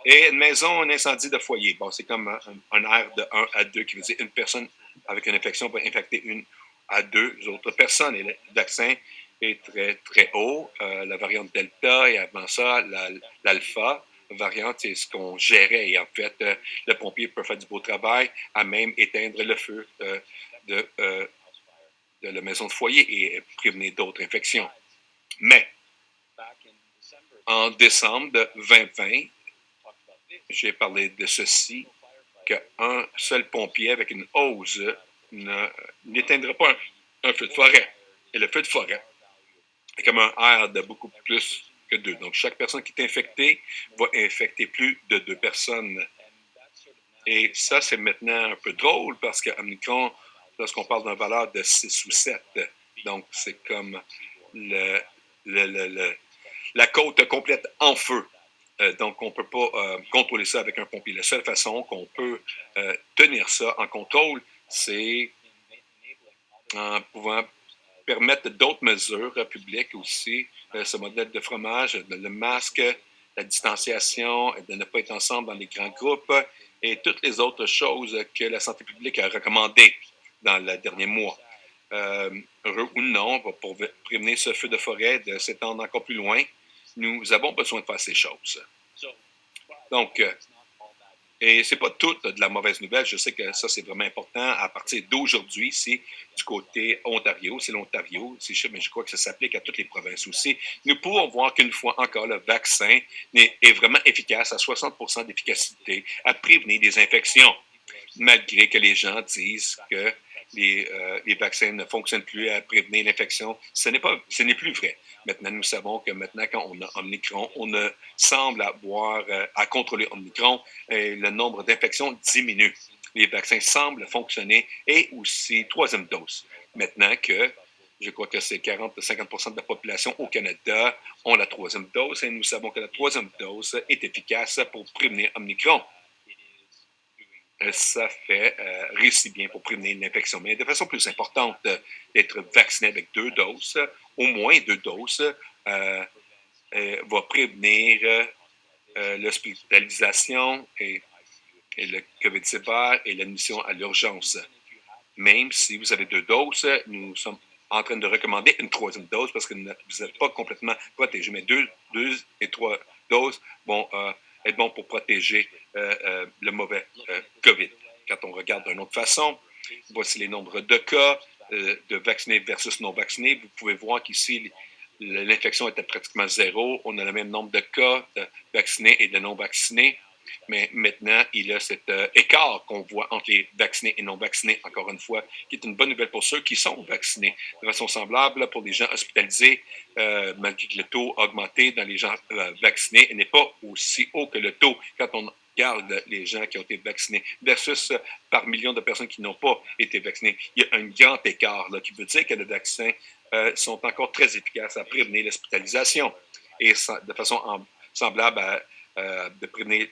Et une maison, un incendie de foyer. Bon, c'est comme un R de 1 à 2 qui veut dire une personne avec une infection va infecter 1 à 2 autres personnes. Et le vaccin est très, très haut. La variante Delta et avant ça, l'Alpha variante, c'est ce qu'on gérait. Et en fait, le pompier peut faire du beau travail à même éteindre le feu de la maison de foyer et prévenir d'autres infections. Mais en décembre de 2020, j'ai parlé de ceci, qu'un seul pompier avec une hausse n'éteindra pas un feu de forêt. Et le feu de forêt est comme un R de beaucoup plus que 2. Donc, chaque personne qui est infectée va infecter plus de 2 personnes. Et ça, c'est maintenant un peu drôle parce qu'à Omicron, lorsqu'on parle d'une valeur de 6 ou 7, donc c'est comme la côte complète en feu. Donc, on ne peut pas contrôler ça avec un pompier. La seule façon qu'on peut tenir ça en contrôle, c'est en pouvant permettre d'autres mesures publiques aussi, ce modèle de fromage, le masque, la distanciation, de ne pas être ensemble dans les grands groupes et toutes les autres choses que la santé publique a recommandées dans le dernier mois. Heureux ou non, pour prévenir ce feu de forêt de s'étendre encore plus loin, nous avons besoin de faire ces choses. Donc, et c'est pas toute de la mauvaise nouvelle. Je sais que ça, c'est vraiment important. À partir d'aujourd'hui, c'est du côté Ontario. C'est l'Ontario, mais je crois que ça s'applique à toutes les provinces aussi. Nous pouvons voir qu'une fois encore, le vaccin est vraiment efficace, à 60% d'efficacité, à prévenir des infections, malgré que les gens disent que les vaccins ne fonctionnent plus à prévenir l'infection. Ce n'est plus vrai. Maintenant, nous savons que maintenant, quand on a Omicron, on semble avoir à contrôler Omicron et le nombre d'infections diminue. Les vaccins semblent fonctionner et aussi troisième dose. Maintenant que je crois que c'est 40-50% de la population au Canada ont la troisième dose et nous savons que la troisième dose est efficace pour prévenir Omicron. Ça fait réussi bien pour prévenir l'infection. Mais de façon plus importante, d'être vacciné avec 2 doses, au moins 2 doses, va prévenir l'hospitalisation et le COVID sévère et l'admission à l'urgence. Même si vous avez 2 doses, nous sommes en train de recommander une troisième dose parce que vous n'êtes pas complètement protégé. Mais 2 et 3 doses vont être bons pour protéger le mauvais COVID. Quand on regarde d'une autre façon, voici les nombres de cas de vaccinés versus non vaccinés. Vous pouvez voir qu'ici, l'infection était pratiquement 0. On a le même nombre de cas de vaccinés et de non vaccinés. Mais maintenant, il y a cet écart qu'on voit entre les vaccinés et non vaccinés, encore une fois, qui est une bonne nouvelle pour ceux qui sont vaccinés. De façon semblable, pour les gens hospitalisés, malgré que le taux a augmenté dans les gens vaccinés, il n'est pas aussi haut que le taux quand on regarde les gens qui ont été vaccinés versus par millions de personnes qui n'ont pas été vaccinées. Il y a un grand écart là, qui veut dire que les vaccins sont encore très efficaces à prévenir l'hospitalisation et de façon semblable à de prévenir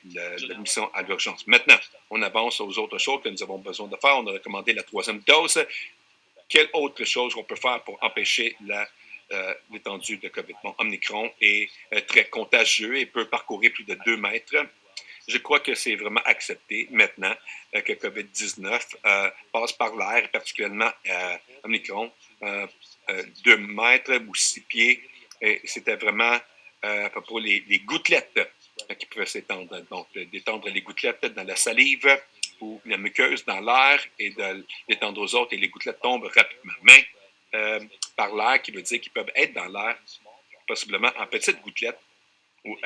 l'admission à l'urgence. Maintenant, on avance aux autres choses que nous avons besoin de faire. On a recommandé la troisième dose. Quelle autre chose on peut faire pour empêcher l'étendue de COVID? Bon, Omicron est très contagieux et peut parcourir plus de 2 mètres. Je crois que c'est vraiment accepté maintenant que COVID-19 passe par l'air, particulièrement Omicron, 2 mètres ou 6 pieds. Et c'était vraiment pour les gouttelettes qui pouvaient s'étendre. Donc, d'étendre les gouttelettes dans la salive ou la muqueuse dans l'air et de l'étendre aux autres et les gouttelettes tombent rapidement. Mais par l'air, qui veut dire qu'ils peuvent être dans l'air, possiblement en petites gouttelettes ou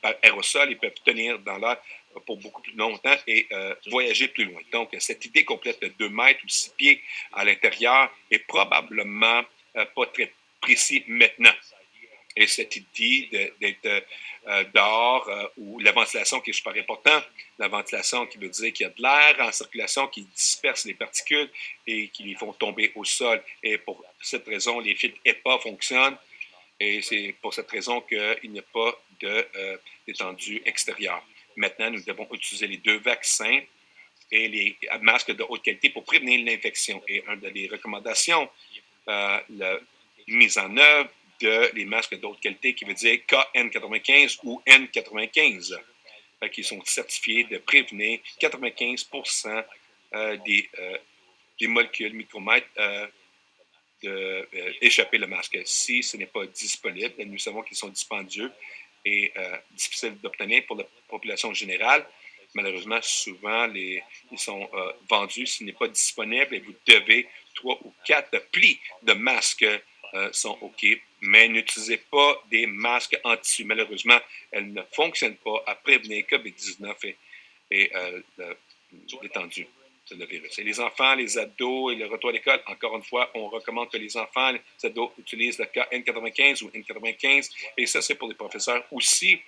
par aérosol, ils peuvent tenir dans l'air pour beaucoup plus longtemps et voyager plus loin. Donc, cette idée complète de 2 mètres ou 6 pieds à l'intérieur est probablement pas très précis maintenant. Et cette idée d'être dehors où la ventilation qui est super importante, la ventilation qui veut dire qu'il y a de l'air en circulation qui disperse les particules et qui les font tomber au sol. Et pour cette raison, les filtres HEPA fonctionnent et c'est pour cette raison qu'il n'y a pas d'étendue extérieure. Maintenant, nous devons utiliser les 2 vaccins et les masques de haute qualité pour prévenir l'infection. Et une des recommandations, la mise en œuvre les masques de haute qualité, qui veut dire KN95 ou N95, qui sont certifiés de prévenir 95% des molécules micromètres d'échapper le masque. Si ce n'est pas disponible, nous savons qu'ils sont dispendieux et difficiles d'obtenir pour la population générale. Malheureusement, souvent, ils sont vendus. S'il n'est pas disponible, et vous devez 3 ou 4 plis de masques sont OK, mais n'utilisez pas des masques en tissu. Malheureusement, elles ne fonctionnent pas à prévenir COVID-19 et l'étendue de le virus. Et les enfants, les ados et le retour à l'école, encore une fois, on recommande que les enfants, les ados utilisent le cas N95 ou N95, et ça, c'est pour les professeurs aussi.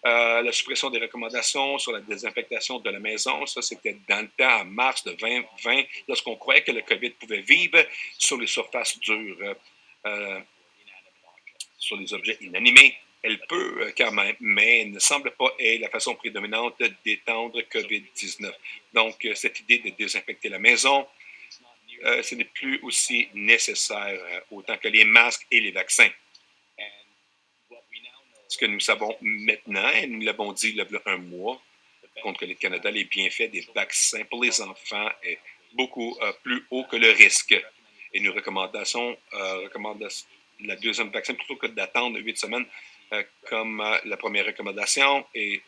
La suppression des recommandations sur la désinfectation de la maison, ça c'était dans le temps, en mars de 2020, lorsqu'on croyait que le COVID pouvait vivre sur les surfaces dures, sur les objets inanimés. Elle peut quand même, mais elle ne semble pas être la façon prédominante d'étendre COVID-19. Donc, cette idée de désinfecter la maison, ce n'est plus aussi nécessaire autant que les masques et les vaccins. Ce que nous savons maintenant, et nous l'avons dit il y a un mois, contre le Canada, les bienfaits des vaccins pour les enfants est beaucoup plus haut que le risque. Et nous recommandons la deuxième vaccin plutôt que d'attendre 8 semaines comme la première recommandation. Et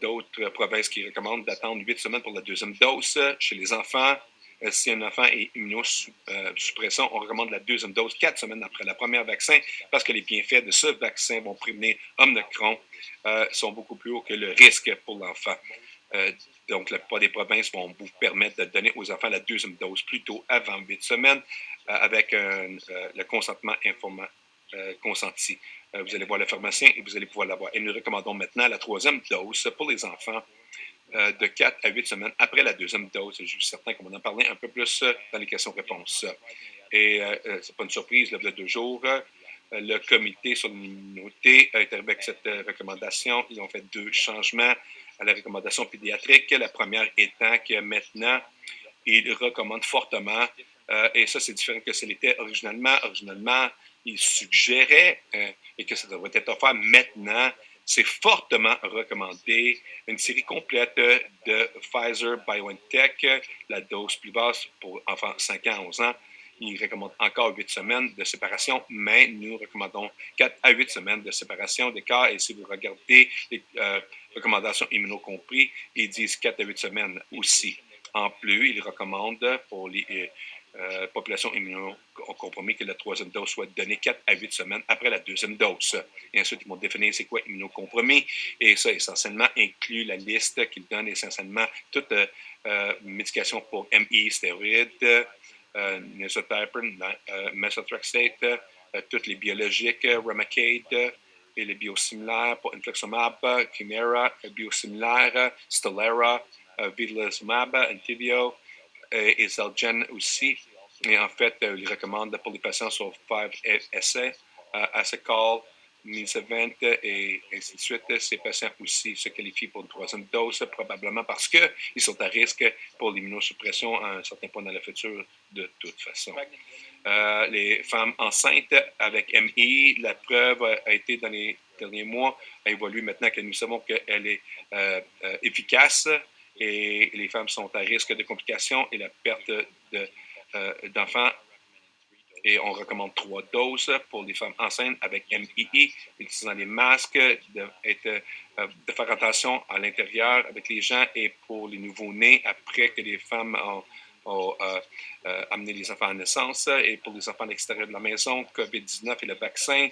d'autres provinces qui recommandent d'attendre 8 semaines pour la deuxième dose chez les enfants. Si un enfant est immunosuppression, on recommande la deuxième dose 4 semaines après la première vaccin parce que les bienfaits de ce vaccin vont prévenir Omicron sont beaucoup plus hauts que le risque pour l'enfant. Donc, la plupart des provinces vont vous permettre de donner aux enfants la deuxième dose plus tôt avant 8 semaines avec le consentement consenti. Vous allez voir le pharmacien et vous allez pouvoir l'avoir. Et nous recommandons maintenant la troisième dose pour les enfants de 4 à 8 semaines après la deuxième dose. Je suis certain qu'on va en parler un peu plus dans les questions-réponses. Et ce n'est pas une surprise, il y a 2 jours, le comité sur l'immunité a été avec cette recommandation. Ils ont fait 2 changements à la recommandation pédiatrique. La première étant que maintenant, ils recommandent fortement, et ça c'est différent que ce l'était originalement. Originalement, ils suggéraient, et que ça devrait être offert maintenant, c'est fortement recommandé une série complète de Pfizer-BioNTech, la dose plus basse pour enfants 5 ans à 11 ans. Ils recommandent encore 8 semaines de séparation, mais nous recommandons 4 à 8 semaines de séparation des cas. Et si vous regardez les recommandations immunocompris, ils disent 4 à 8 semaines aussi. En plus, ils recommandent pour les populations immunocompromis que la troisième dose soit donnée 4 à 8 semaines après la deuxième dose. Et ensuite, ils vont définir c'est quoi immunocompromis. Et ça, essentiellement, inclut la liste qu'ils donnent essentiellement toute médication pour MI, stéroïdes, Nisotypin, Methotrexate, toutes les biologiques, Remicade et les biosimilaires pour Infliximab, Chimera, biosimilaire, Stelara, Vedolizumab, Entyvio et Xeljanz aussi. Et en fait, ils recommandent pour les patients sur 5-essai, Asacol, Nirsevent et ainsi de suite. Ces patients aussi se qualifient pour une troisième dose, probablement parce qu'ils sont à risque pour l'immunosuppression à un certain point dans le futur de toute façon. Les femmes enceintes avec MI, la preuve a été dans les derniers mois, a évolué maintenant que nous savons qu'elle est efficace et les femmes sont à risque de complications et la perte d'enfants Et on recommande 3 doses pour les femmes enceintes avec MII, utilisant les masques, de faire attention à l'intérieur avec les gens et pour les nouveau-nés après que les femmes ont amené les enfants à naissance et pour les enfants à l'extérieur de la maison, COVID-19 et le vaccin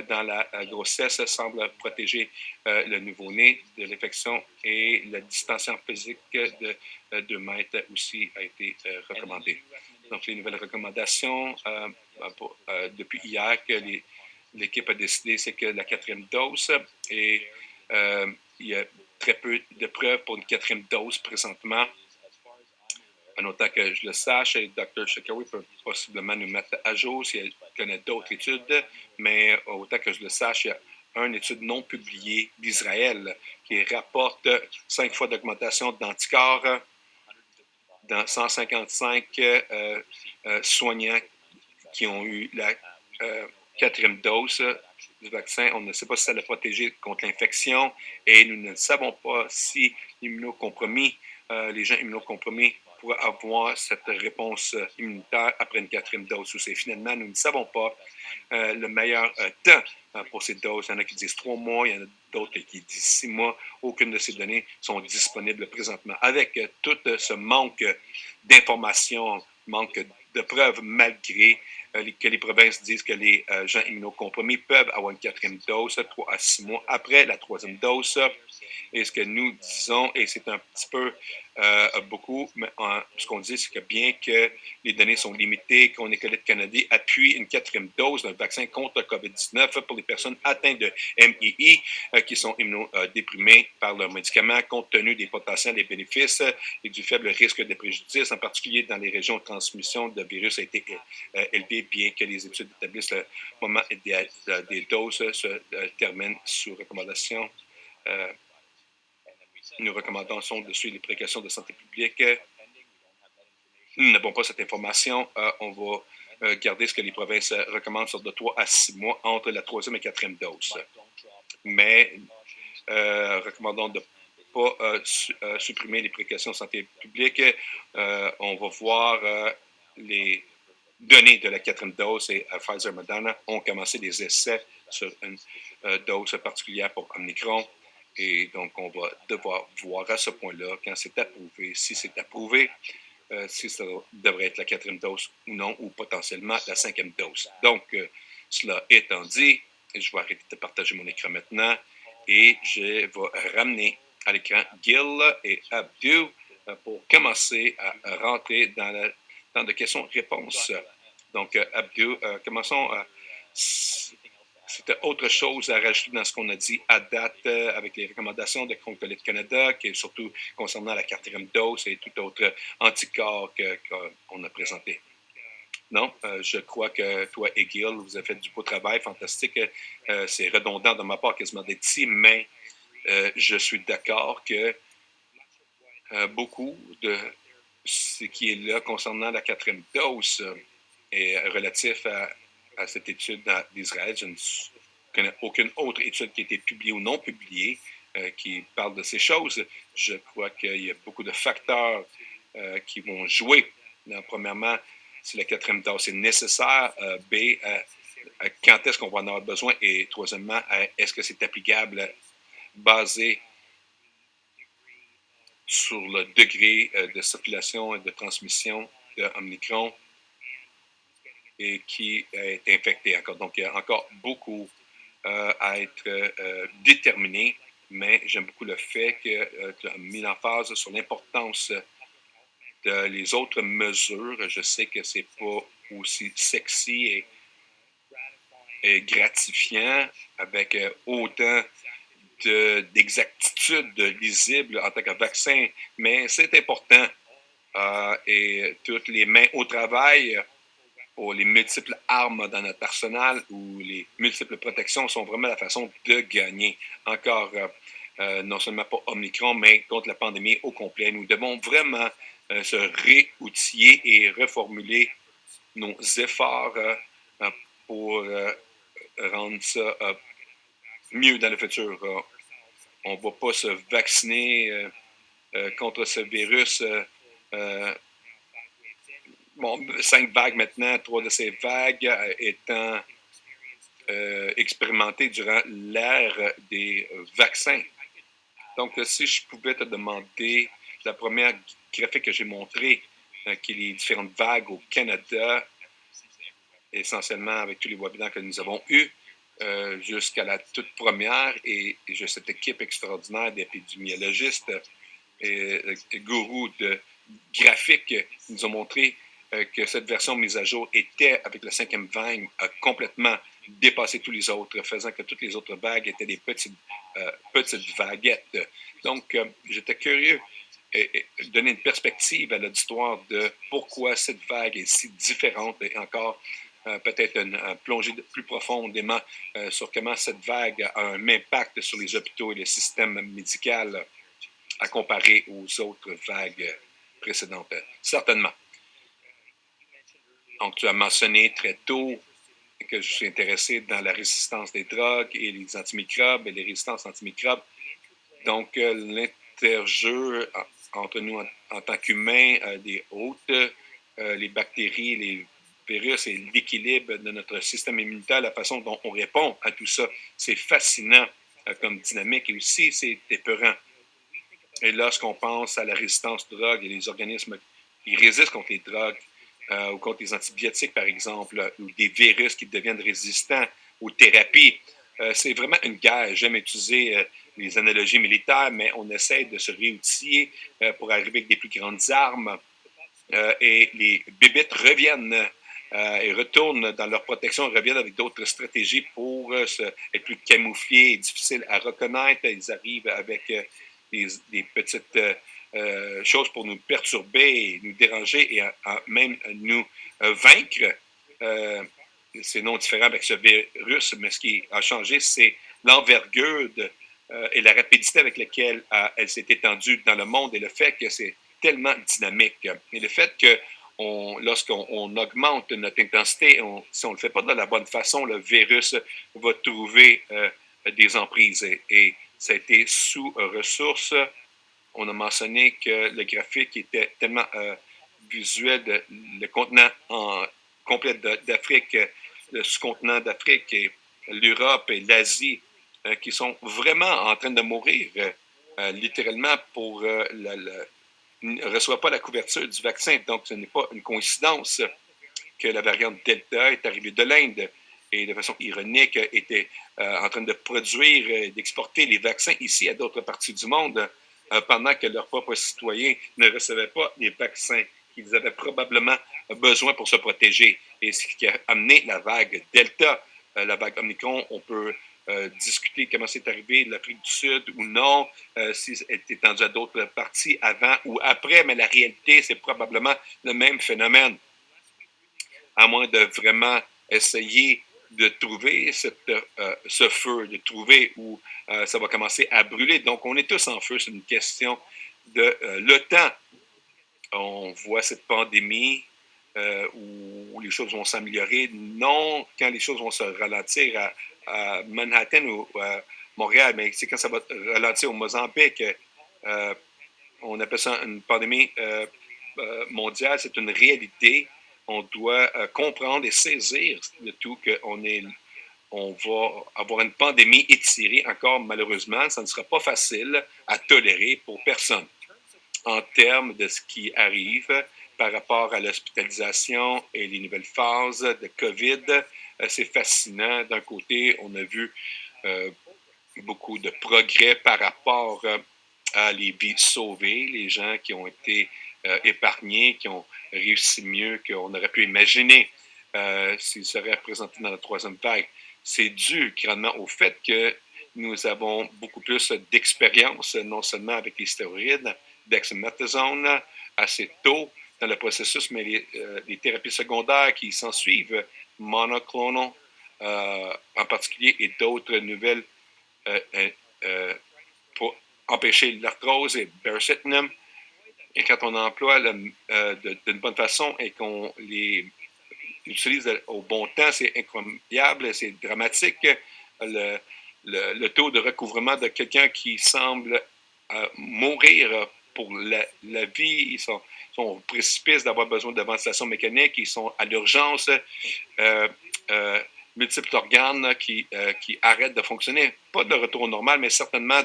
dans la grossesse semble protéger le nouveau-né de l'infection et la distanciation physique de 2 mètres aussi a été recommandée. Donc, les nouvelles recommandations depuis hier que l'équipe a décidé, c'est que la 4e dose et il y a très peu de preuves pour une 4e dose présentement. En autant que je le sache, et Dr. Shakawi peut possiblement nous mettre à jour s'il connaît d'autres études, mais autant que je le sache, il y a une étude non publiée d'Israël qui rapporte 5 fois d'augmentation d'anticorps dans 155 soignants qui ont eu la 4e dose du vaccin. On ne sait pas si ça l'a protégé contre l'infection et nous ne savons pas si les gens immunocompromis pourraient avoir cette réponse immunitaire après une 4e dose. Ou finalement, nous ne savons pas le meilleur temps pour ces doses. Il y en a qui disent 3 mois, il y en a d'autres qui disent 6 mois. Aucune de ces données sont disponibles présentement. Avec tout ce manque d'informations, manque de preuves, malgré que les provinces disent que les gens immunocompromis peuvent avoir une 4e dose 3 à 6 mois après la 3e dose. Et ce que nous disons, et c'est un petit peu beaucoup, mais ce qu'on dit, c'est que bien que les données sont limitées, qu'on Écolite Canada appuie une 4e dose d'un vaccin contre le COVID-19 pour les personnes atteintes de MII qui sont immunodéprimées par leurs médicaments, compte tenu des potentiels et bénéfices et du faible risque de préjudice, en particulier dans les régions où la transmission de virus a été élevée, bien que les études établissent le moment idéal des doses se terminent sous recommandation. Nous recommandons de suivre les précautions de santé publique. Nous n'avons pas cette information. On va garder ce que les provinces recommandent sur de 3 à 6 mois entre la 3e et 4e dose. Mais recommandons de ne pas supprimer les précautions de santé publique. On va voir les données de la 4e dose et Pfizer Moderna ont commencé des essais sur une dose particulière pour Omicron. Et donc, on va devoir voir à ce point-là, quand c'est approuvé, si c'est approuvé, si ça devrait être la 4e dose ou non, ou potentiellement la 5e dose. Donc, cela étant dit, je vais arrêter de partager mon écran maintenant et je vais ramener à l'écran Gil et Abdu pour commencer à rentrer dans le temps de questions-réponses. Donc, Abdu, commençons. C'était autre chose à rajouter dans ce qu'on a dit à date avec les recommandations de Écolite Canada, qui est surtout concernant la 4e dose et tout autre anticorps qu'on a présenté. Non, je crois que toi et Gil, vous avez fait du beau travail, fantastique. C'est redondant de ma part quasiment d'être ici, mais je suis d'accord que beaucoup de ce qui est là concernant la 4e dose est relatif à cette étude d'Israël. Je ne connais aucune autre étude qui a été publiée ou non publiée qui parle de ces choses. Je crois qu'il y a beaucoup de facteurs qui vont jouer. Premièrement, si la 4e dose est nécessaire. B, quand est-ce qu'on va en avoir besoin? Et troisièmement, est-ce que c'est applicable basé sur le degré de circulation et de transmission de Omicron et qui est infecté encore. Donc, il y a encore beaucoup à être déterminé, mais j'aime beaucoup le fait que tu as mis l'emphase sur l'importance de les autres mesures. Je sais que c'est pas aussi sexy et gratifiant avec autant d'exactitude lisible en tant que vaccin, mais c'est important. Et toutes les mains au travail, ou les multiples armes dans notre arsenal ou les multiples protections sont vraiment la façon de gagner. Encore, non seulement pour Omicron, mais contre la pandémie au complet. Nous devons vraiment se réoutiller et reformuler nos efforts pour rendre ça mieux dans le futur. On ne va pas se vacciner contre ce virus bon, 5 vagues maintenant, 3 de ces vagues étant expérimentées durant l'ère des vaccins. Donc, si je pouvais te demander la première graphique que j'ai montrée, qui est les différentes vagues au Canada, essentiellement avec tous les webinaires que nous avons eus, jusqu'à la toute première, et j'ai cette équipe extraordinaire d'épidémiologistes et gourous de graphiques qui nous ont montré que cette version mise à jour était, avec la 5e vague, complètement dépassé tous les autres, faisant que toutes les autres vagues étaient des petites vaguettes. Donc, j'étais curieux de donner une perspective à l'auditoire de pourquoi cette vague est si différente et encore peut-être une plongée plus profondément sur comment cette vague a un impact sur les hôpitaux et le système médical à comparer aux autres vagues précédentes. Certainement. Donc, tu as mentionné très tôt que je suis intéressé dans la résistance des drogues et les antimicrobes et les résistances antimicrobes. Donc, l'interjeu entre nous en tant qu'humains, des hôtes, les bactéries, les virus et l'équilibre de notre système immunitaire, la façon dont on répond à tout ça, c'est fascinant comme dynamique et aussi c'est épeurant. Et lorsqu'on pense à la résistance aux drogues et les organismes qui résistent contre les drogues ou contre les antibiotiques, par exemple, ou des virus qui deviennent résistants aux thérapies, c'est vraiment une guerre. J'aime utiliser les analogies militaires, mais on essaie de se réoutiller pour arriver avec des plus grandes armes. Et les bébites reviennent et retournent dans leur protection, reviennent avec d'autres stratégies pour être plus camouflés et difficiles à reconnaître. Ils arrivent avec des petites choses pour nous perturber, nous déranger et même nous vaincre. C'est non différent avec ce virus, mais ce qui a changé, c'est l'envergure et la rapidité avec laquelle elle s'est étendue dans le monde et le fait que c'est tellement dynamique. Et le fait que lorsqu'on augmente notre intensité, si on ne le fait pas de la bonne façon, le virus va trouver des emprises. Et ça a été sous ressources. On a mentionné que le graphique était tellement visuel, le continent complet d'Afrique, le sous-continent d'Afrique et l'Europe et l'Asie, qui sont vraiment en train de mourir littéralement pour ne reçoit pas la couverture du vaccin. Donc, ce n'est pas une coïncidence que la variante Delta est arrivée de l'Inde et de façon ironique était en train de produire, d'exporter les vaccins ici à d'autres parties du monde pendant que leurs propres citoyens ne recevaient pas les vaccins qu'ils avaient probablement besoin pour se protéger. Et ce qui a amené la vague Delta, la vague Omicron, on peut discuter comment c'est arrivé de l'Afrique du Sud ou non, si elle est étendue à d'autres parties avant ou après, mais la réalité, c'est probablement le même phénomène. À moins de vraiment essayer de trouver ce feu, de trouver où ça va commencer à brûler. Donc, on est tous en feu, c'est une question de le temps. On voit cette pandémie où les choses vont s'améliorer. Non, quand les choses vont se ralentir à Manhattan ou à Montréal, mais c'est quand ça va ralentir au Mozambique. On appelle ça une pandémie mondiale. C'est une réalité. On doit comprendre et saisir le tout on va avoir une pandémie étirée encore, malheureusement. Ça ne sera pas facile à tolérer pour personne en termes de ce qui arrive par rapport à l'hospitalisation et les nouvelles phases de COVID. C'est fascinant. D'un côté, on a vu beaucoup de progrès par rapport à les vies sauvées, les gens qui ont été épargnés, qui ont réussi mieux qu'on aurait pu imaginer s'ils seraient présentés dans la 3e vague. C'est dû grandement au fait que nous avons beaucoup plus d'expérience, non seulement avec les stéroïdes, dexamethasone, assez tôt dans le processus, mais les thérapies secondaires qui s'en suivent, monoclonal en particulier, et d'autres nouvelles pour empêcher l'arthrose et baricitinib. Et quand on emploie d'une bonne façon et qu'on les utilise au bon temps, c'est incroyable, c'est dramatique. Le taux de recouvrement de quelqu'un qui semble mourir pour la vie, ils sont sont au précipice d'avoir besoin de ventilation mécanique, ils sont à l'urgence, multiples organes qui arrêtent de fonctionner. Pas de retour au normal, mais certainement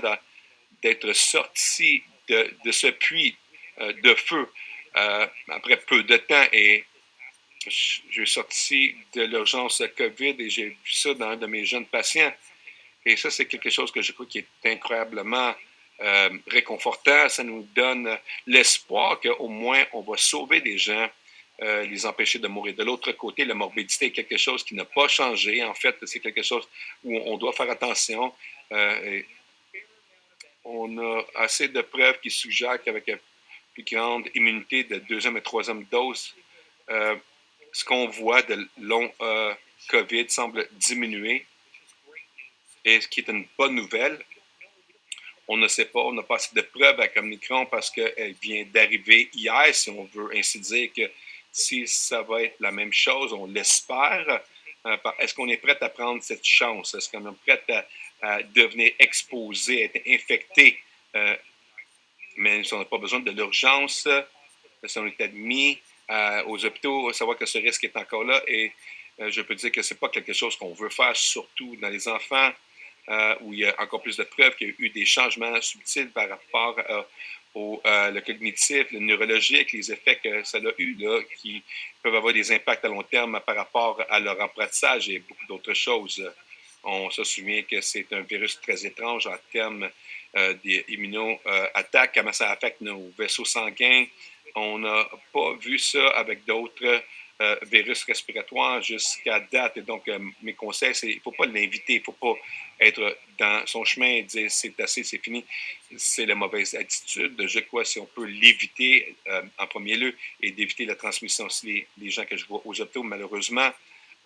d'être sortis de ce puits de feu après peu de temps. Et j'ai sorti de l'urgence COVID et j'ai vu ça dans un de mes jeunes patients. Et ça, c'est quelque chose que je crois qui est incroyablement réconfortant. Ça nous donne l'espoir qu'au moins on va sauver des gens, les empêcher de mourir. De l'autre côté, la morbidité est quelque chose qui n'a pas changé. En fait, c'est quelque chose où on doit faire attention. Et on a assez de preuves qui suggèrent qu'avec une plus grande immunité de deuxième et troisième dose, ce qu'on voit de long COVID semble diminuer, et ce qui est une bonne nouvelle. On ne sait pas, on n'a pas assez de preuves avec Omicron parce qu'elle vient d'arriver hier, si on veut ainsi dire que si ça va être la même chose, on l'espère. Est-ce qu'on est prêt à prendre cette chance? Est-ce qu'on est prêt à devenir exposé, à être infecté? Mais si on n'a pas besoin de l'urgence, si on est admis aux hôpitaux, savoir que ce risque est encore là. Et je peux dire que ce n'est pas quelque chose qu'on veut faire, surtout dans les enfants, où il y a encore plus de preuves qu'il y a eu des changements subtils par rapport au le cognitif, le neurologique, les effets que ça a eu, là, qui peuvent avoir des impacts à long terme par rapport à leur apprentissage et beaucoup d'autres choses. On se souvient que c'est un virus très étrange en termes des immuno-attaques, comment ça affecte nos vaisseaux sanguins. On n'a pas vu ça avec d'autres virus respiratoires jusqu'à date. Et donc, mes conseils, c'est qu'il ne faut pas l'inviter, il ne faut pas être dans son chemin et dire c'est assez, c'est fini. C'est la mauvaise attitude. Je crois si on peut l'éviter en premier lieu et d'éviter la transmission. Si les gens que je vois aux hôpitaux, malheureusement,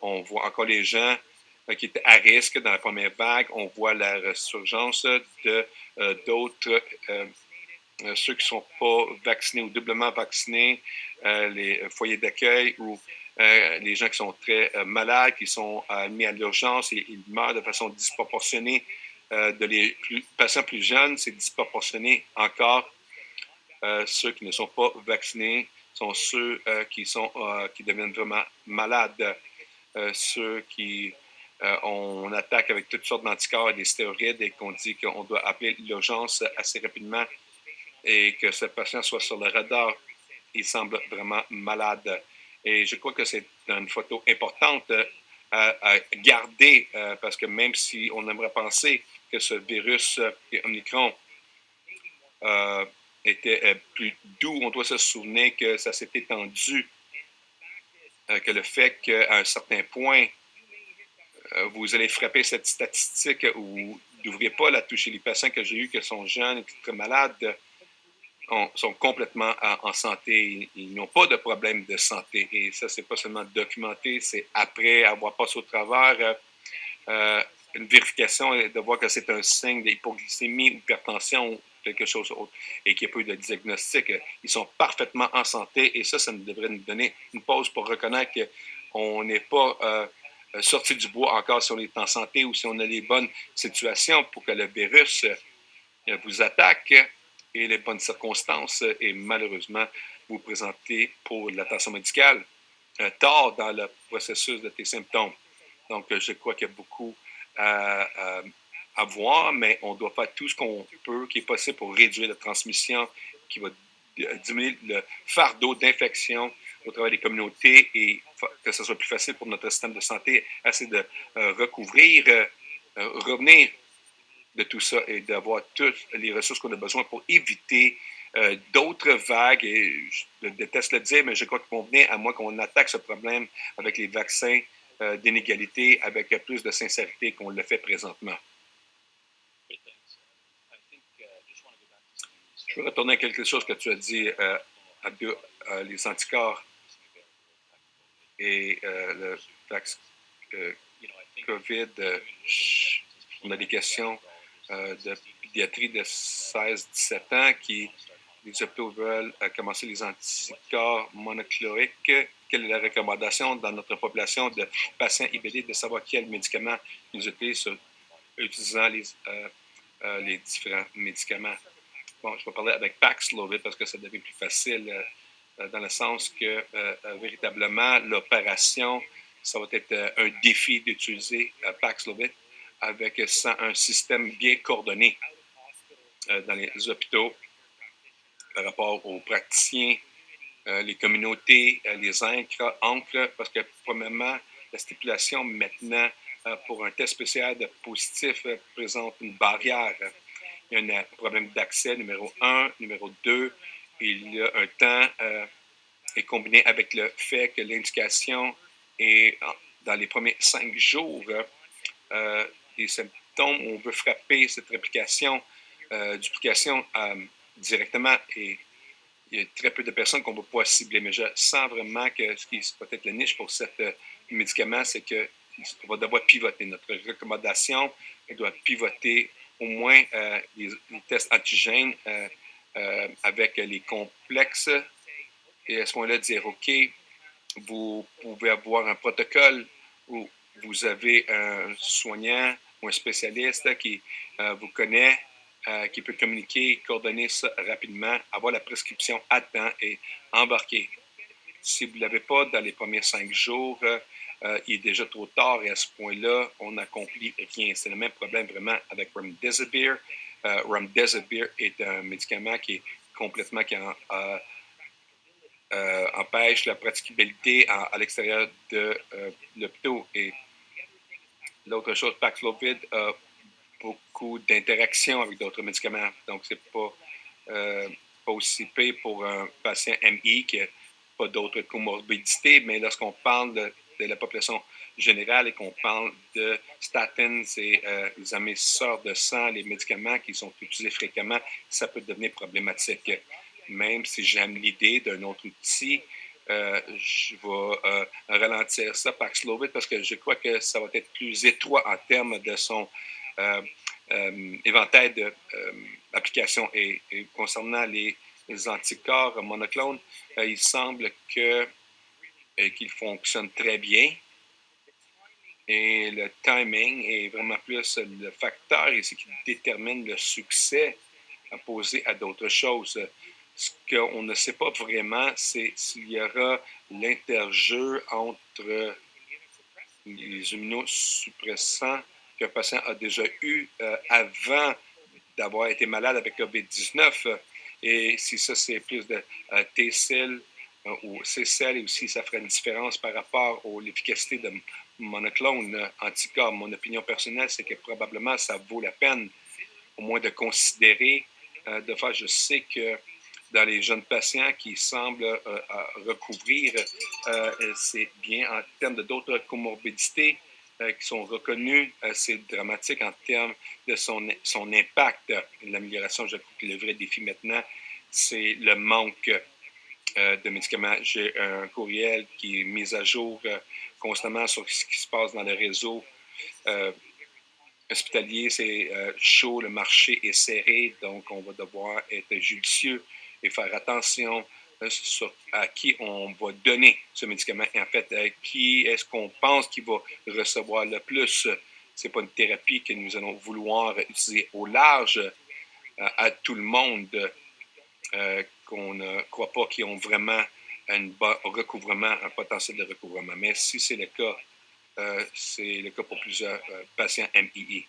on voit encore les gens qui étaient à risque dans la première vague. On voit la résurgence de d'autres ceux qui ne sont pas vaccinés ou doublement vaccinés, les foyers d'accueil ou les gens qui sont très malades, qui sont mis à l'urgence et ils meurent de façon disproportionnée. Les patients plus jeunes, c'est disproportionné encore. Ceux qui ne sont pas vaccinés sont ceux qui deviennent vraiment malades. Ceux qui on attaque avec toutes sortes d'anticorps et des stéroïdes et qu'on dit qu'on doit appeler l'urgence assez rapidement et que ce patient soit sur le radar, il semble vraiment malade. Et je crois que c'est une photo importante à garder parce que même si on aimerait penser que ce virus Omicron était plus doux, on doit se souvenir que ça s'est étendu, que le fait qu'à un certain point, vous allez frapper cette statistique où vous ne devriez pas la toucher. Les patients que j'ai eus qui sont jeunes et très malades sont complètement en santé. Ils n'ont pas de problème de santé. Et ça, c'est pas seulement documenté, c'est après avoir passé au travers une vérification et de voir que c'est un signe d'hypoglycémie ou d'hypertension ou quelque chose d'autre et qu'il n'y a pas eu de diagnostic. Ils sont parfaitement en santé et ça nous devrait nous donner une pause pour reconnaître qu'on n'est pas sorti du bois encore si on est en santé ou si on a les bonnes situations pour que le virus vous attaque et les bonnes circonstances et malheureusement vous présentez pour l'attention médicale tard dans le processus de tes symptômes. Donc, je crois qu'il y a beaucoup à voir, mais on doit faire tout ce qu'on peut, qui est possible pour réduire la transmission, qui va diminuer le fardeau d'infection au travers des communautés et que ce soit plus facile pour notre système de santé, essayer de recouvrir, revenir de tout ça et d'avoir toutes les ressources qu'on a besoin pour éviter d'autres vagues. Et je déteste le dire, mais je crois qu'on venait à moins qu'on attaque ce problème avec les vaccins d'inégalité avec plus de sincérité qu'on le fait présentement. Je veux retourner à quelque chose que tu as dit, Abdou, les anticorps et le vaccin COVID. On a des questions de pédiatrie de 16-17 ans qui, les hôpitaux veulent commencer les anticorps monochloriques. Quelle est la recommandation dans notre population de patients IBD de savoir quels médicaments nous utilisant les différents médicaments? Bon, je vais parler avec Pax vite parce que ça devient plus facile. dans le sens que véritablement, l'opération, ça va être un défi d'utiliser Paxlovid avec un système bien coordonné dans les hôpitaux par rapport aux praticiens, les communautés, les ancres, parce que premièrement, la stipulation maintenant pour un test spécial de positif présente une barrière. Il y a un problème d'accès, numéro 1. Numéro 2, il y a un temps et combiné avec le fait que l'indication est dans les premiers 5 jours des symptômes où on veut frapper cette duplication directement et il y a très peu de personnes qu'on ne va pas cibler, mais je sens vraiment que ce qui est peut-être la niche pour ce médicament, c'est qu'on va devoir pivoter. Notre recommandation doit pivoter au moins les tests antigènes avec les complexes et à ce moment-là dire, OK, vous pouvez avoir un protocole où vous avez un soignant ou un spécialiste qui vous connaît, qui peut communiquer, coordonner ça rapidement, avoir la prescription à temps et embarquer. Si vous ne l'avez pas dans les premiers 5 jours, il est déjà trop tard et à ce point-là, on n'accomplit rien. C'est le même problème vraiment avec Remdesivir. Remdesivir est un médicament qui est complètement empêche la praticabilité à l'extérieur de l'hôpital. Et l'autre chose, Paxlovid a beaucoup d'interactions avec d'autres médicaments. Donc, c'est pas aussi pire pour un patient MI qui n'a pas d'autres comorbidités, mais lorsqu'on parle de la population générale et qu'on parle de statins et les amincisseurs de sang, les médicaments qui sont utilisés fréquemment, ça peut devenir problématique. Même si j'aime l'idée d'un autre outil, je vais ralentir ça Paxlovid parce que je crois que ça va être plus étroit en termes de son éventail d'applications. Et concernant les anticorps monoclones, il semble qu'ils fonctionnent très bien. Et le timing est vraiment plus le facteur ici qui détermine le succès opposé à d'autres choses. Ce qu'on ne sait pas vraiment, c'est s'il y aura l'interjeu entre les immunosuppressants qu'un patient a déjà eu avant d'avoir été malade avec COVID-19. Et si ça, c'est plus de T-cells ou C-cells, et aussi ça ferait une différence par rapport à l'efficacité de monoclone anticorps. Mon opinion personnelle, c'est que probablement ça vaut la peine au moins de considérer de faire. Je sais que dans les jeunes patients qui semblent recouvrir, c'est bien en termes d'autres comorbidités qui sont reconnues. C'est dramatique en termes de son impact. L'amélioration, je crois que le vrai défi maintenant, c'est le manque de médicaments. J'ai un courriel qui est mis à jour constamment sur ce qui se passe dans le réseau hospitalier. C'est chaud, le marché est serré, donc on va devoir être judicieux et faire attention à qui on va donner ce médicament. Et en fait, qui est-ce qu'on pense qu'il va recevoir le plus? Ce n'est pas une thérapie que nous allons vouloir utiliser au large à tout le monde qu'on ne croit pas qu'ils ont vraiment un potentiel de recouvrement. Mais si c'est le cas, c'est le cas pour plusieurs patients MII.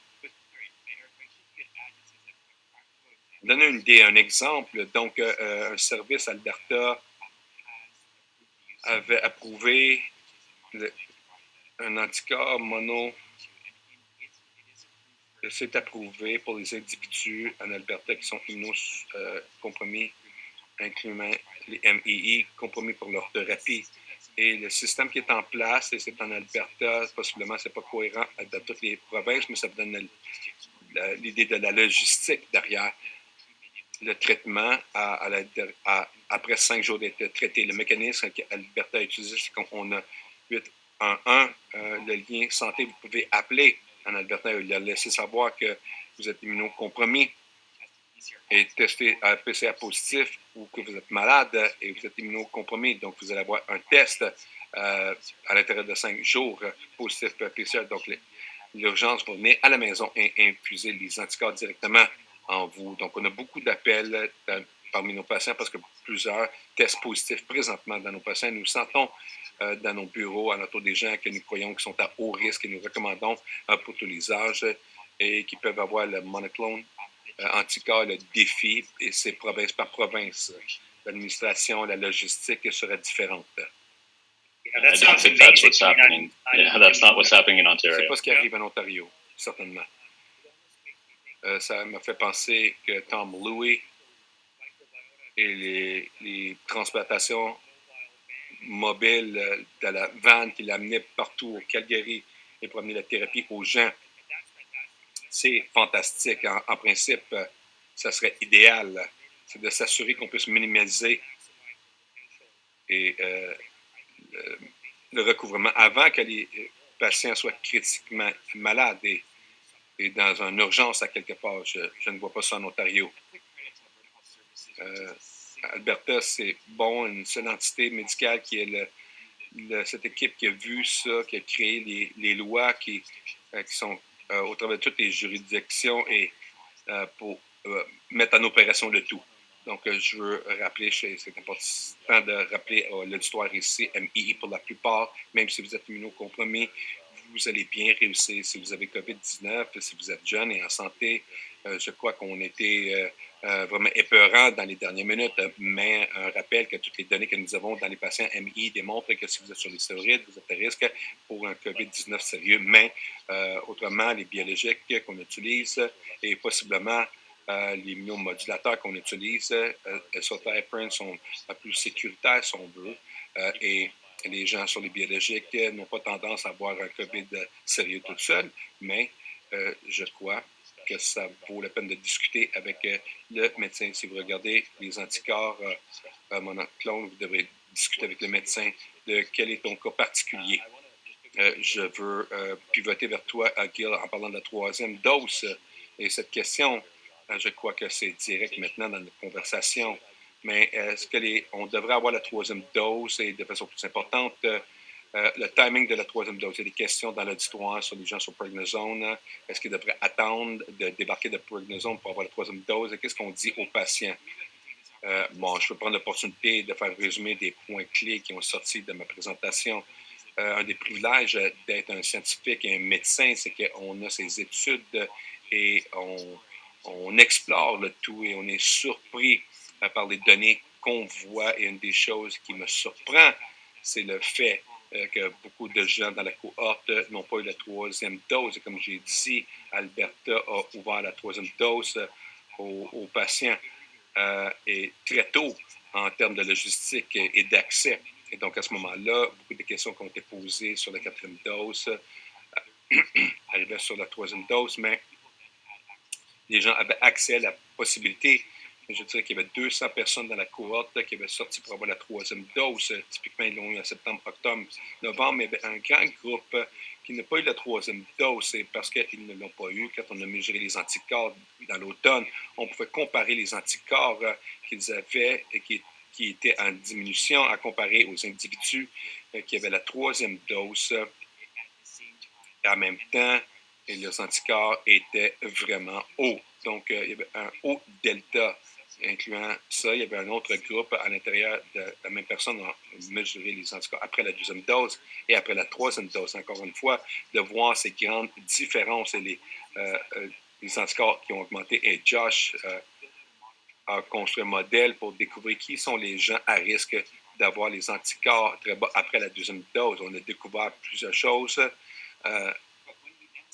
Donner une idée, un exemple. Donc, un service Alberta avait approuvé un anticorps mono. C'est approuvé pour les individus en Alberta qui sont immunocompromis, incluant les MII, compromis pour leur thérapie. Et le système qui est en place, et c'est en Alberta, possiblement, ce n'est pas cohérent dans toutes les provinces, mais ça vous donne l'idée de la logistique derrière le traitement après 5 jours d'être traité. Le mécanisme qu'Alberta a utilisé, c'est qu'on a 811, le lien santé, vous pouvez appeler en Alberta et leur laisser savoir que vous êtes immunocompromis et tester à PCR positif ou que vous êtes malade et vous êtes immunocompromis. Donc, vous allez avoir un test à l'intérieur de 5 jours positif PCR. Donc, l'urgence va venir à la maison et infuser les anticorps directement en vous. Donc, on a beaucoup d'appels parmi nos patients parce que plusieurs testent positifs présentement dans nos patients. Nous sentons dans nos bureaux, en autour des gens que nous croyons qui sont à haut risque et nous recommandons pour tous les âges et qui peuvent avoir le monoclone anticorps, le défi, et c'est province par province. L'administration, la logistique serait différente. I don't think that's what's happening. Yeah, that's not what's happening in Ontario. C'est pas ce qui arrive en Ontario, certainement. Ça m'a fait penser que Tom Louis et les transplantations mobiles de la vanne qu'il amenait partout au Calgary et pour amener la thérapie aux gens, c'est fantastique. En principe, ça serait idéal. C'est de s'assurer qu'on puisse minimiser et, le recouvrement avant que les patients soient critiquement malades et dans une urgence à quelque part. Je ne vois pas ça en Ontario. Alberta, c'est bon, une seule entité médicale qui est cette équipe qui a vu ça, qui a créé les lois qui sont au travers de toutes les juridictions et pour mettre en opération le tout. Donc, je veux rappeler, c'est important de rappeler l'auditoire ici, MII pour la plupart, même si vous êtes immunocompromis, vous allez bien réussir. Si vous avez COVID-19, si vous êtes jeune et en santé, je crois qu'on était vraiment épeurant dans les dernières minutes, mais un rappel que toutes les données que nous avons dans les patients MI démontrent que si vous êtes sur les stéroïdes, vous êtes à risque pour un COVID-19 sérieux, mais autrement, les biologiques qu'on utilise et possiblement les immunomodulateurs qu'on utilise, Sulfaprin sont plus sécuritaires, si on veut, et les gens sur les biologiques n'ont pas tendance à avoir un COVID sérieux tout seul, mais je crois que ça vaut la peine de discuter avec le médecin. Si vous regardez les anticorps monoclones, vous devrez discuter avec le médecin de quel est ton cas particulier. Je veux pivoter vers toi, Gil, en parlant de la troisième dose. Et cette question, je crois que c'est direct maintenant dans notre conversation. Mais est-ce qu'on devrait avoir la troisième dose et de façon plus importante, le timing de la troisième dose? Il y a des questions dans l'auditoire sur les gens sur prednisone. Est-ce qu'ils devraient attendre de débarquer de prednisone pour avoir la troisième dose? Et qu'est-ce qu'on dit aux patients? Je peux prendre l'opportunité de faire résumer des points clés qui ont sorti de ma présentation. Un des privilèges d'être un scientifique et un médecin, c'est qu'on a ces études et on explore le tout et on est surpris par les données qu'on voit. Et une des choses qui me surprend, c'est le fait que beaucoup de gens dans la cohorte n'ont pas eu la troisième dose. Et comme j'ai dit, Alberta a ouvert la troisième dose aux patients et très tôt en termes de logistique et d'accès. Et donc, à ce moment-là, beaucoup de questions qui ont été posées sur la quatrième dose arrivaient sur la troisième dose, mais les gens avaient accès à la possibilité. Je dirais qu'il y avait 200 personnes dans la cohorte qui avaient sorti pour avoir la troisième dose. Typiquement, ils l'ont eu en septembre, octobre, novembre, mais il y avait un grand groupe qui n'a pas eu la troisième dose. C'est parce qu'ils ne l'ont pas eu. Quand on a mesuré les anticorps dans l'automne, on pouvait comparer les anticorps qu'ils avaient et qui étaient en diminution à comparer aux individus qui avaient la troisième dose. Et en même temps, et leurs anticorps étaient vraiment hauts. Donc, il y avait un haut delta, incluant ça. Il y avait un autre groupe à l'intérieur de la même personne a mesuré les anticorps après la deuxième dose et après la troisième dose. Encore une fois, de voir ces grandes différences et les anticorps qui ont augmenté. Et Josh a construit un modèle pour découvrir qui sont les gens à risque d'avoir les anticorps très bas après la deuxième dose. On a découvert plusieurs choses.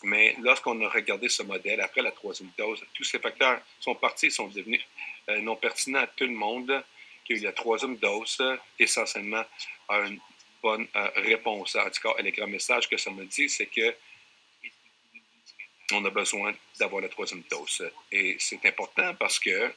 Mais lorsqu'on a regardé ce modèle après la troisième dose, tous ces facteurs sont partis, sont devenus non pertinents à tout le monde qui a eu la troisième dose, essentiellement a une bonne réponse. En tout cas, le grand message que ça me dit, c'est que on a besoin d'avoir la troisième dose. Et c'est important parce que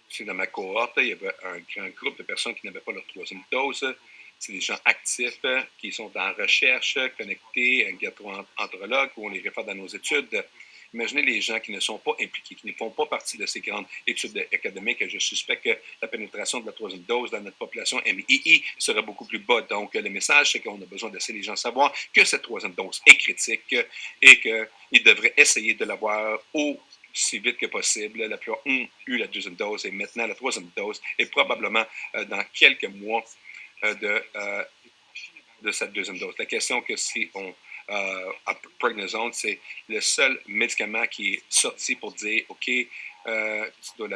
c'est dans ma cohorte, il y avait un grand groupe de personnes qui n'avaient pas leur troisième dose. C'est des gens actifs qui sont en recherche, connectés, un gastro-entérologue où on les réfère dans nos études. Imaginez les gens qui ne sont pas impliqués, qui ne font pas partie de ces grandes études académiques. Je suspecte que la pénétration de la troisième dose dans notre population MII serait beaucoup plus bas. Donc, le message, c'est qu'on a besoin de laisser les gens savoir que cette troisième dose est critique et qu'ils devraient essayer de l'avoir au si vite que possible. La plupart ont eu la deuxième dose et maintenant la troisième dose et probablement dans quelques mois de cette deuxième dose. La question que si on à prednisone, c'est le seul médicament qui est sorti pour dire OK, tu dois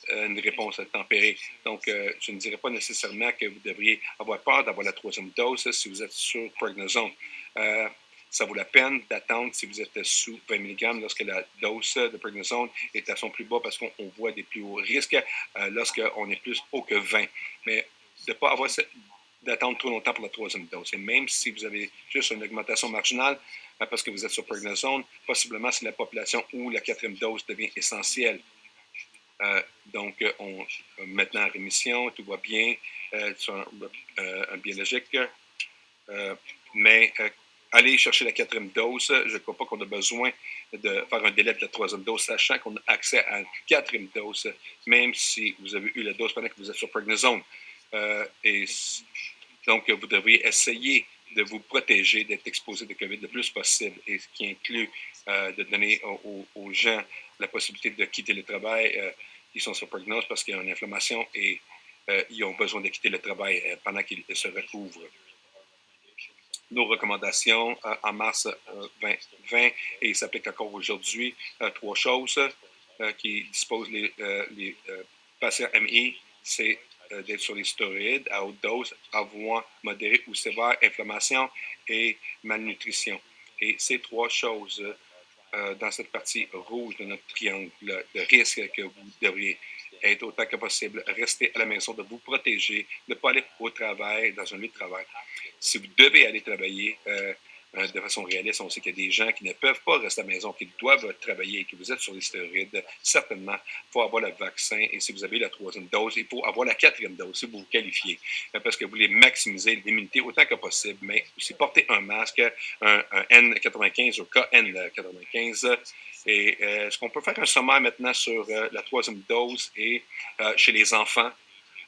une réponse tempérée. Donc, je ne dirais pas nécessairement que vous devriez avoir peur d'avoir la troisième dose si vous êtes sur prednisone. Ça vaut la peine d'attendre si vous êtes sous 20 mg lorsque la dose de prednisone est à son plus bas parce qu'on voit des plus hauts risques lorsqu'on est plus haut que 20. Mais de ne pas avoir d'attendre trop longtemps pour la troisième dose. Et même si vous avez juste une augmentation marginale parce que vous êtes sur prednisone, possiblement c'est la population où la quatrième dose devient essentielle. Donc, maintenant en rémission, tout va bien, sur un biologique, mais aller chercher la quatrième dose, je ne crois pas qu'on a besoin de faire un délai de la troisième dose, sachant qu'on a accès à une quatrième dose, même si vous avez eu la dose pendant que vous êtes sur prednisone. Donc, vous devriez essayer de vous protéger, d'être exposé de COVID le plus possible, et ce qui inclut de donner aux gens la possibilité de quitter le travail qui sont sur prednisone parce qu'il y a une inflammation et ils ont besoin de quitter le travail pendant qu'ils se recouvrent. Nos recommandations en mars 2020, et il s'applique encore aujourd'hui, 3 choses qui disposent les patients MI, c'est d'être sur les stéroïdes à haute dose, avoir modérée ou sévère inflammation et malnutrition. Et ces 3 choses dans cette partie rouge de notre triangle de risque que vous devriez être autant que possible, rester à la maison, de vous protéger, de ne pas aller au travail, dans un lieu de travail. Si vous devez aller travailler de façon réaliste, on sait qu'il y a des gens qui ne peuvent pas rester à la maison, qui doivent travailler, que vous êtes sur les stéroïdes, certainement, il faut avoir le vaccin. Et si vous avez la troisième dose, il faut avoir la quatrième dose si vous vous qualifiez, parce que vous voulez maximiser l'immunité autant que possible. Mais aussi porter un masque, un N95 ou KN95. Et est-ce qu'on peut faire un sommaire maintenant sur la troisième dose et chez les enfants?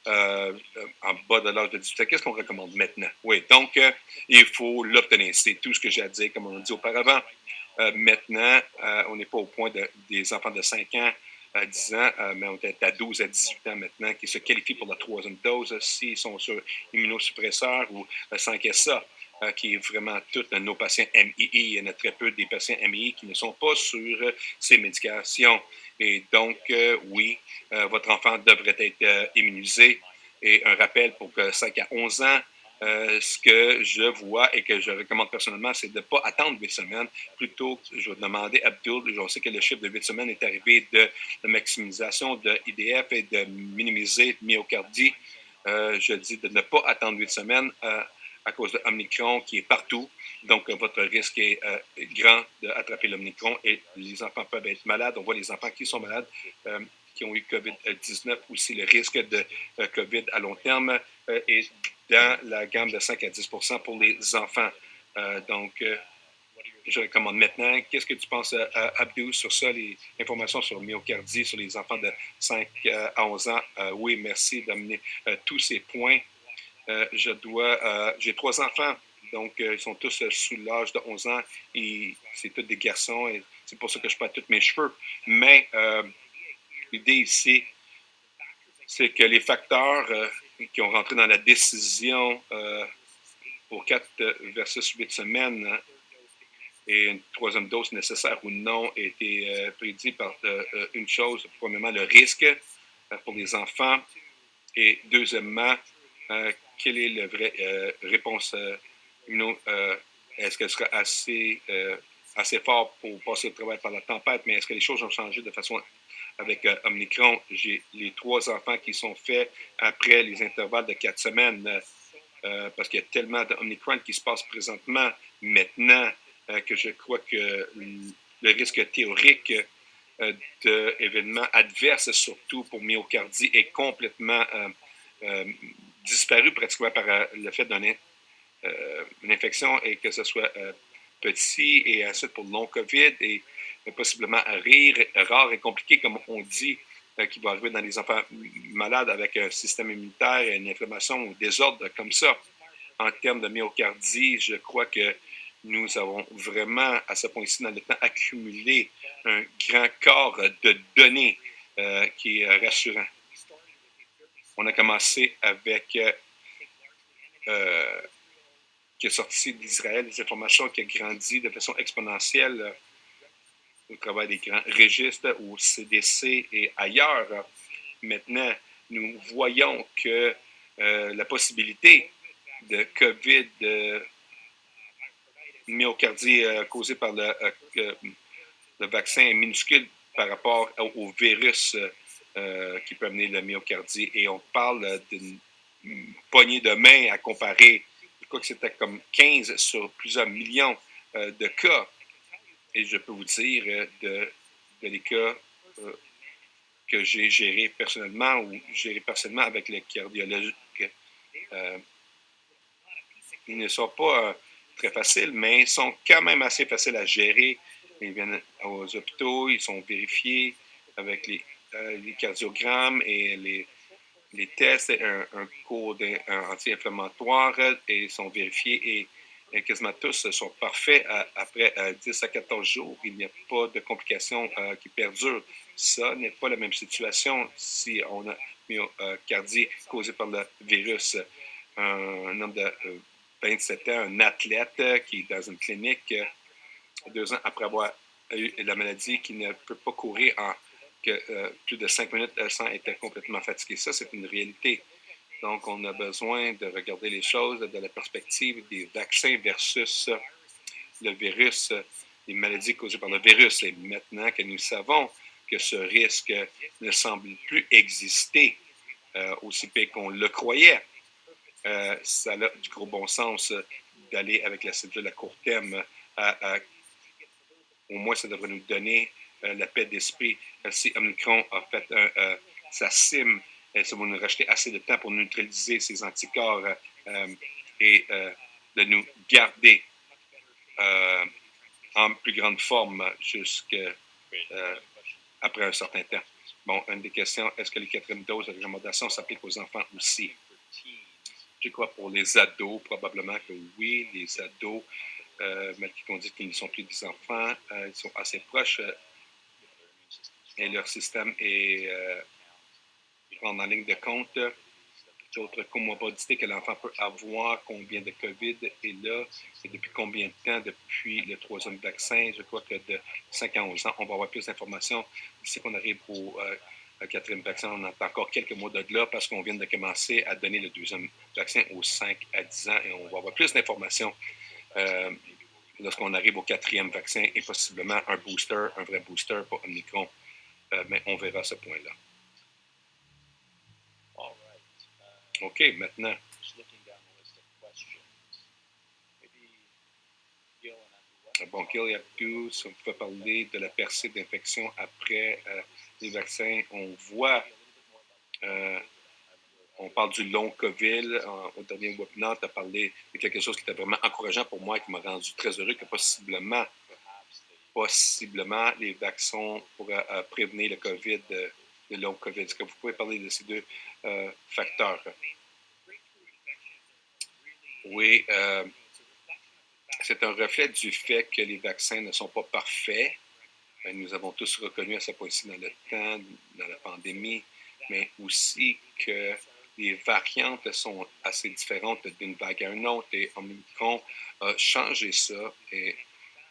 En bas de l'âge de 18 ans. Qu'est-ce qu'on recommande maintenant? Oui, donc, il faut l'obtenir. C'est tout ce que j'ai à dire, comme on l'a dit auparavant. Maintenant, on n'est pas au point des enfants de 5 ans à 10 ans, mais on est à 12 à 18 ans maintenant qui se qualifient pour la troisième dose s'ils sont sur immunosuppresseurs ou 5SA. Qui est vraiment tous nos patients MII. Il y en a très peu des patients MII qui ne sont pas sur ces médications. Et donc, oui, votre enfant devrait être immunisé. Et un rappel pour 5 à 11 ans, ce que je vois et que je recommande personnellement, c'est de ne pas attendre 8 semaines. Plutôt, je vais demander à Abdul, je sais que le chiffre de 8 semaines est arrivé de la maximisation de IDF et de minimiser myocardie. Je dis de ne pas attendre 8 semaines à cause de Omicron qui est partout. Donc, votre risque est grand d'attraper l'Omicron et les enfants peuvent être malades. On voit les enfants qui sont malades, qui ont eu COVID-19, aussi le risque de COVID à long terme est dans la gamme de 5 à 10 % pour les enfants. Donc, je recommande maintenant. Qu'est-ce que tu penses, Abdou, sur ça, les informations sur myocardie, sur les enfants de 5 à 11 ans? Oui, merci d'amener tous ces points. J'ai 3 enfants, donc ils sont tous sous l'âge de 11 ans et c'est tous des garçons et c'est pour ça que je perds tous mes cheveux. Mais l'idée ici, c'est que les facteurs qui ont rentré dans la décision pour 4 versus 8 semaines et une troisième dose nécessaire ou non a été prédit par une chose, premièrement le risque pour les enfants et deuxièmement, quelle est la vraie réponse est-ce qu'elle sera assez fort pour passer au travail par la tempête, mais est-ce que les choses ont changé de façon avec Omicron? J'ai les 3 enfants qui sont faits après les intervalles de 4 semaines parce qu'il y a tellement d'Omicron qui se passe présentement maintenant que je crois que le risque théorique d'événements adverses, surtout pour myocardie, est complètement disparu pratiquement par le fait d'une infection et que ce soit petit et ensuite pour long COVID et possiblement rare et compliqué, comme on dit, qui va arriver dans les enfants malades avec un système immunitaire, une inflammation ou désordre comme ça. En termes de myocardie, je crois que nous avons vraiment, à ce point-ci, dans le temps, accumulé un grand corps de données qui est rassurant. On a commencé avec qui est sorti d'Israël, des informations qui a grandi de façon exponentielle au travers des grands registres, au CDC et ailleurs. Maintenant, nous voyons que la possibilité de COVID, myocardie causée par le vaccin est minuscule par rapport au virus qui peut amener la myocardie. Et on parle d'une poignée de main à comparer. Je crois que c'était comme 15 sur plusieurs millions de cas. Et je peux vous dire de les cas que j'ai gérés personnellement ou gérés personnellement avec les cardiologues. Ils ne sont pas très faciles, mais ils sont quand même assez faciles à gérer. Ils viennent aux hôpitaux, ils sont vérifiés avec les cardiogrammes et les tests, un cours anti-inflammatoire et ils sont vérifiés et quasiment tous sont parfaits après 10 à 14 jours. Il n'y a pas de complications qui perdurent. Ça n'est pas la même situation si on a myocardie causée par le virus. Un homme de 27 ans, un athlète qui est dans une clinique 2 ans après avoir eu la maladie, qui ne peut pas courir en plus de 5 minutes sans être complètement fatigué. Ça, c'est une réalité. Donc, on a besoin de regarder les choses de la perspective des vaccins versus le virus, les maladies causées par le virus. Et maintenant que nous savons que ce risque ne semble plus exister aussi pire qu'on le croyait, ça a du gros bon sens d'aller avec la cédule à court terme. Au moins, ça devrait nous donner la paix d'esprit. Si Omicron a fait sa cime, ça va nous racheter assez de temps pour neutraliser ces anticorps et de nous garder en plus grande forme jusqu'après un certain temps. Bon, une des questions, est-ce que les 4e doses de recommandation s'appliquent aux enfants aussi? Je crois pour les ados, probablement que oui, les ados, malgré qu'on dit qu'ils ne sont plus des enfants, ils sont assez proches et leur système est prendre en ligne de compte d'autres comorbidités que l'enfant peut avoir, combien de COVID est là, et depuis combien de temps depuis le 3e vaccin. Je crois que de 5 à 11 ans, on va avoir plus d'informations. D'ici qu'on arrive au 4e vaccin, on attend encore quelques mois de là parce qu'on vient de commencer à donner le 2e vaccin aux 5 à 10 ans et on va avoir plus d'informations lorsqu'on arrive au 4e vaccin et possiblement un booster, un vrai booster pour Omicron. Mais on verra ce point-là. OK, maintenant. Bon, Gil et Abdou, si on pouvait parler de la percée d'infection après les vaccins, on voit, on parle du long COVID. Au dernier webinaire, tu as parlé de quelque chose qui était vraiment encourageant pour moi et qui m'a rendu très heureux que possiblement, les vaccins pourraient prévenir le COVID, le long COVID. Est-ce que vous pouvez parler de ces deux facteurs? Oui, c'est un reflet du fait que les vaccins ne sont pas parfaits. Nous avons tous reconnu à ce point-ci dans le temps, dans la pandémie, mais aussi que les variantes sont assez différentes d'une vague à une autre et Omicron a changé ça et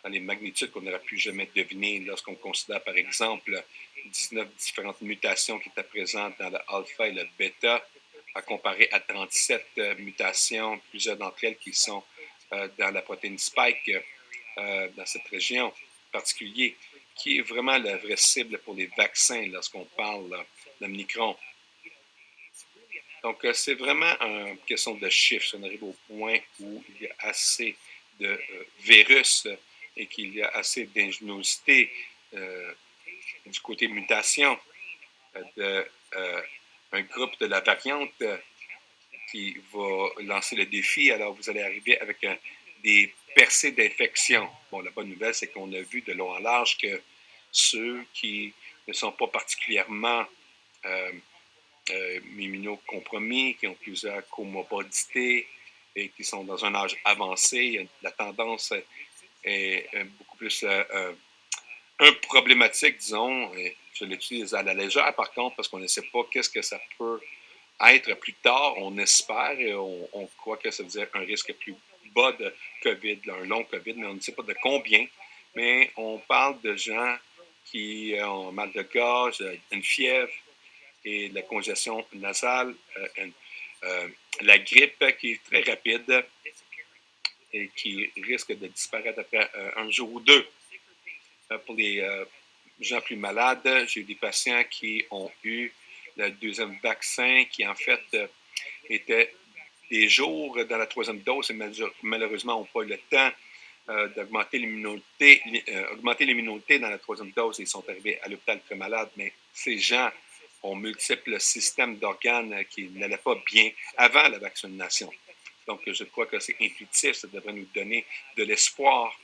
dans les magnitudes qu'on n'aurait pu jamais deviner lorsqu'on considère par exemple 19 différentes mutations qui étaient présentes dans le alpha et le bêta à comparer à 37 mutations, plusieurs d'entre elles qui sont dans la protéine spike dans cette région particulière, qui est vraiment la vraie cible pour les vaccins lorsqu'on parle d'Omicron. Donc, c'est vraiment une question de chiffres. On arrive au point où il y a assez de virus et qu'il y a assez d'ingéniosité du côté mutation d'un groupe de la variante qui va lancer le défi. Alors, vous allez arriver avec des percées d'infection. Bon, la bonne nouvelle, c'est qu'on a vu de long en large que ceux qui ne sont pas particulièrement immunocompromis, qui ont plusieurs comorbidités, et qui sont dans un âge avancé. La tendance est beaucoup plus problématique, disons. Je l'utilise à la légère, par contre, parce qu'on ne sait pas qu'est-ce que ça peut être plus tard. On espère et on croit que ça veut dire un risque plus bas de COVID, un long COVID, mais on ne sait pas de combien. Mais on parle de gens qui ont mal de gorge, une fièvre et de la congestion nasale, la grippe qui est très rapide et qui risque de disparaître après un jour ou deux. Pour les gens plus malades, j'ai eu des patients qui ont eu le deuxième vaccin qui, en fait, était des jours dans la troisième dose et malheureusement n'ont pas eu le temps d'augmenter l'immunité dans la troisième dose. Ils sont arrivés à l'hôpital très malades, mais ces gens ont multiples systèmes d'organes qui n'allaient pas bien avant la vaccination. Donc, je crois que c'est intuitif, ça devrait nous donner de l'espoir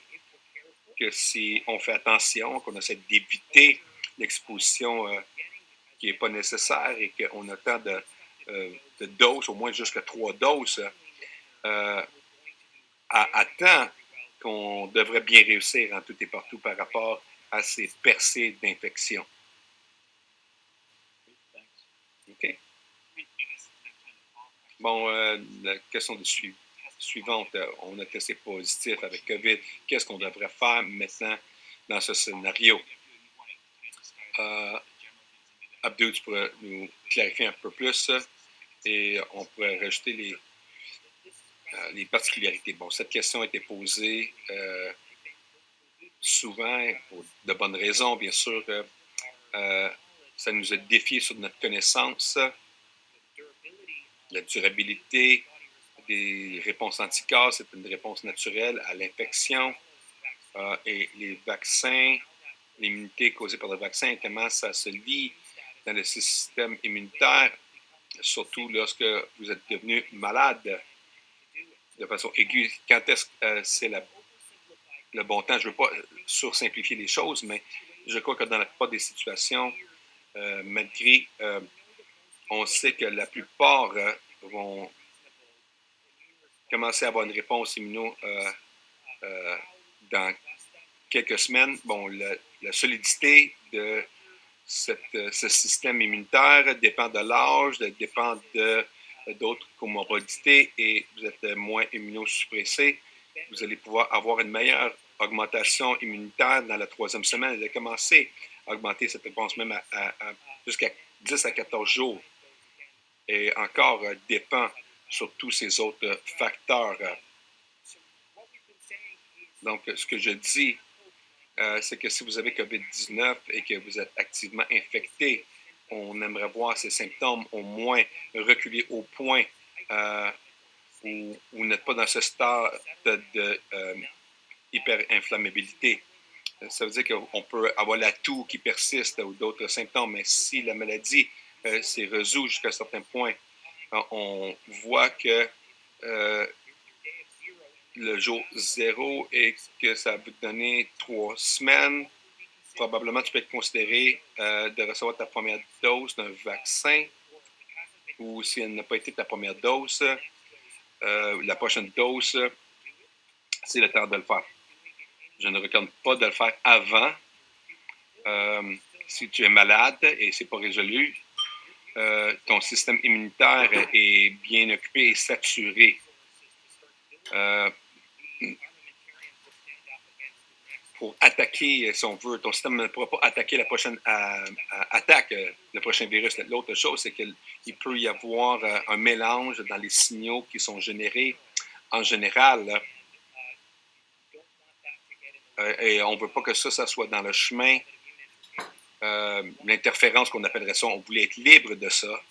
que si on fait attention, qu'on essaie d'éviter l'exposition qui n'est pas nécessaire et qu'on a tant de doses, au moins jusqu'à 3 doses, à temps, qu'on devrait bien réussir en tout et partout par rapport à ces percées d'infection. OK. Bon, la question suivante, on a testé positif avec COVID. Qu'est-ce qu'on devrait faire maintenant dans ce scénario? Abdou, tu pourrais nous clarifier un peu plus et on pourrait rajouter les particularités. Bon, cette question a été posée souvent pour de bonnes raisons, bien sûr. Ça nous a défié sur notre connaissance, la durabilité des réponses anticorps, c'est une réponse naturelle à l'infection et les vaccins, l'immunité causée par le vaccin, comment ça se lie dans le système immunitaire, surtout lorsque vous êtes devenu malade de façon aiguë. Quand est-ce que c'est le bon temps? Je ne veux pas sursimplifier les choses, mais je crois que dans la plupart des situations, malgré, on sait que la plupart vont commencer à avoir une réponse immuno dans quelques semaines. Bon, la solidité de ce système immunitaire dépend de l'âge, dépend d'autres comorbidités et vous êtes moins immunosuppressé. Vous allez pouvoir avoir une meilleure augmentation immunitaire dans la troisième semaine. Vous allez commencer à augmenter cette réponse même jusqu'à 10 à 14 jours. Et encore, dépend sur tous ces autres facteurs. Donc, ce que je dis, c'est que si vous avez COVID-19 et que vous êtes activement infecté, on aimerait voir ces symptômes au moins reculer au point où vous n'êtes pas dans ce stade de hyperinflammabilité. Ça veut dire qu'on peut avoir la toux qui persiste ou d'autres symptômes, mais si la maladie s'est résout jusqu'à un certain point, on voit que le jour 0 et que ça va vous donner 3 semaines, probablement tu peux être considéré de recevoir ta première dose d'un vaccin ou si elle n'a pas été ta première dose, la prochaine dose, c'est le temps de le faire. Je ne recommande pas de le faire avant. Si tu es malade et ce n'est pas résolu, ton système immunitaire est bien occupé et saturé. Pour attaquer, si on veut, ton système ne pourra pas attaquer la prochaine attaque, le prochain virus. L'autre chose, c'est qu'il peut y avoir un mélange dans les signaux qui sont générés en général. Et on ne veut pas que ça soit dans le chemin. L'interférence qu'on appellerait ça, on voulait être libre de ça,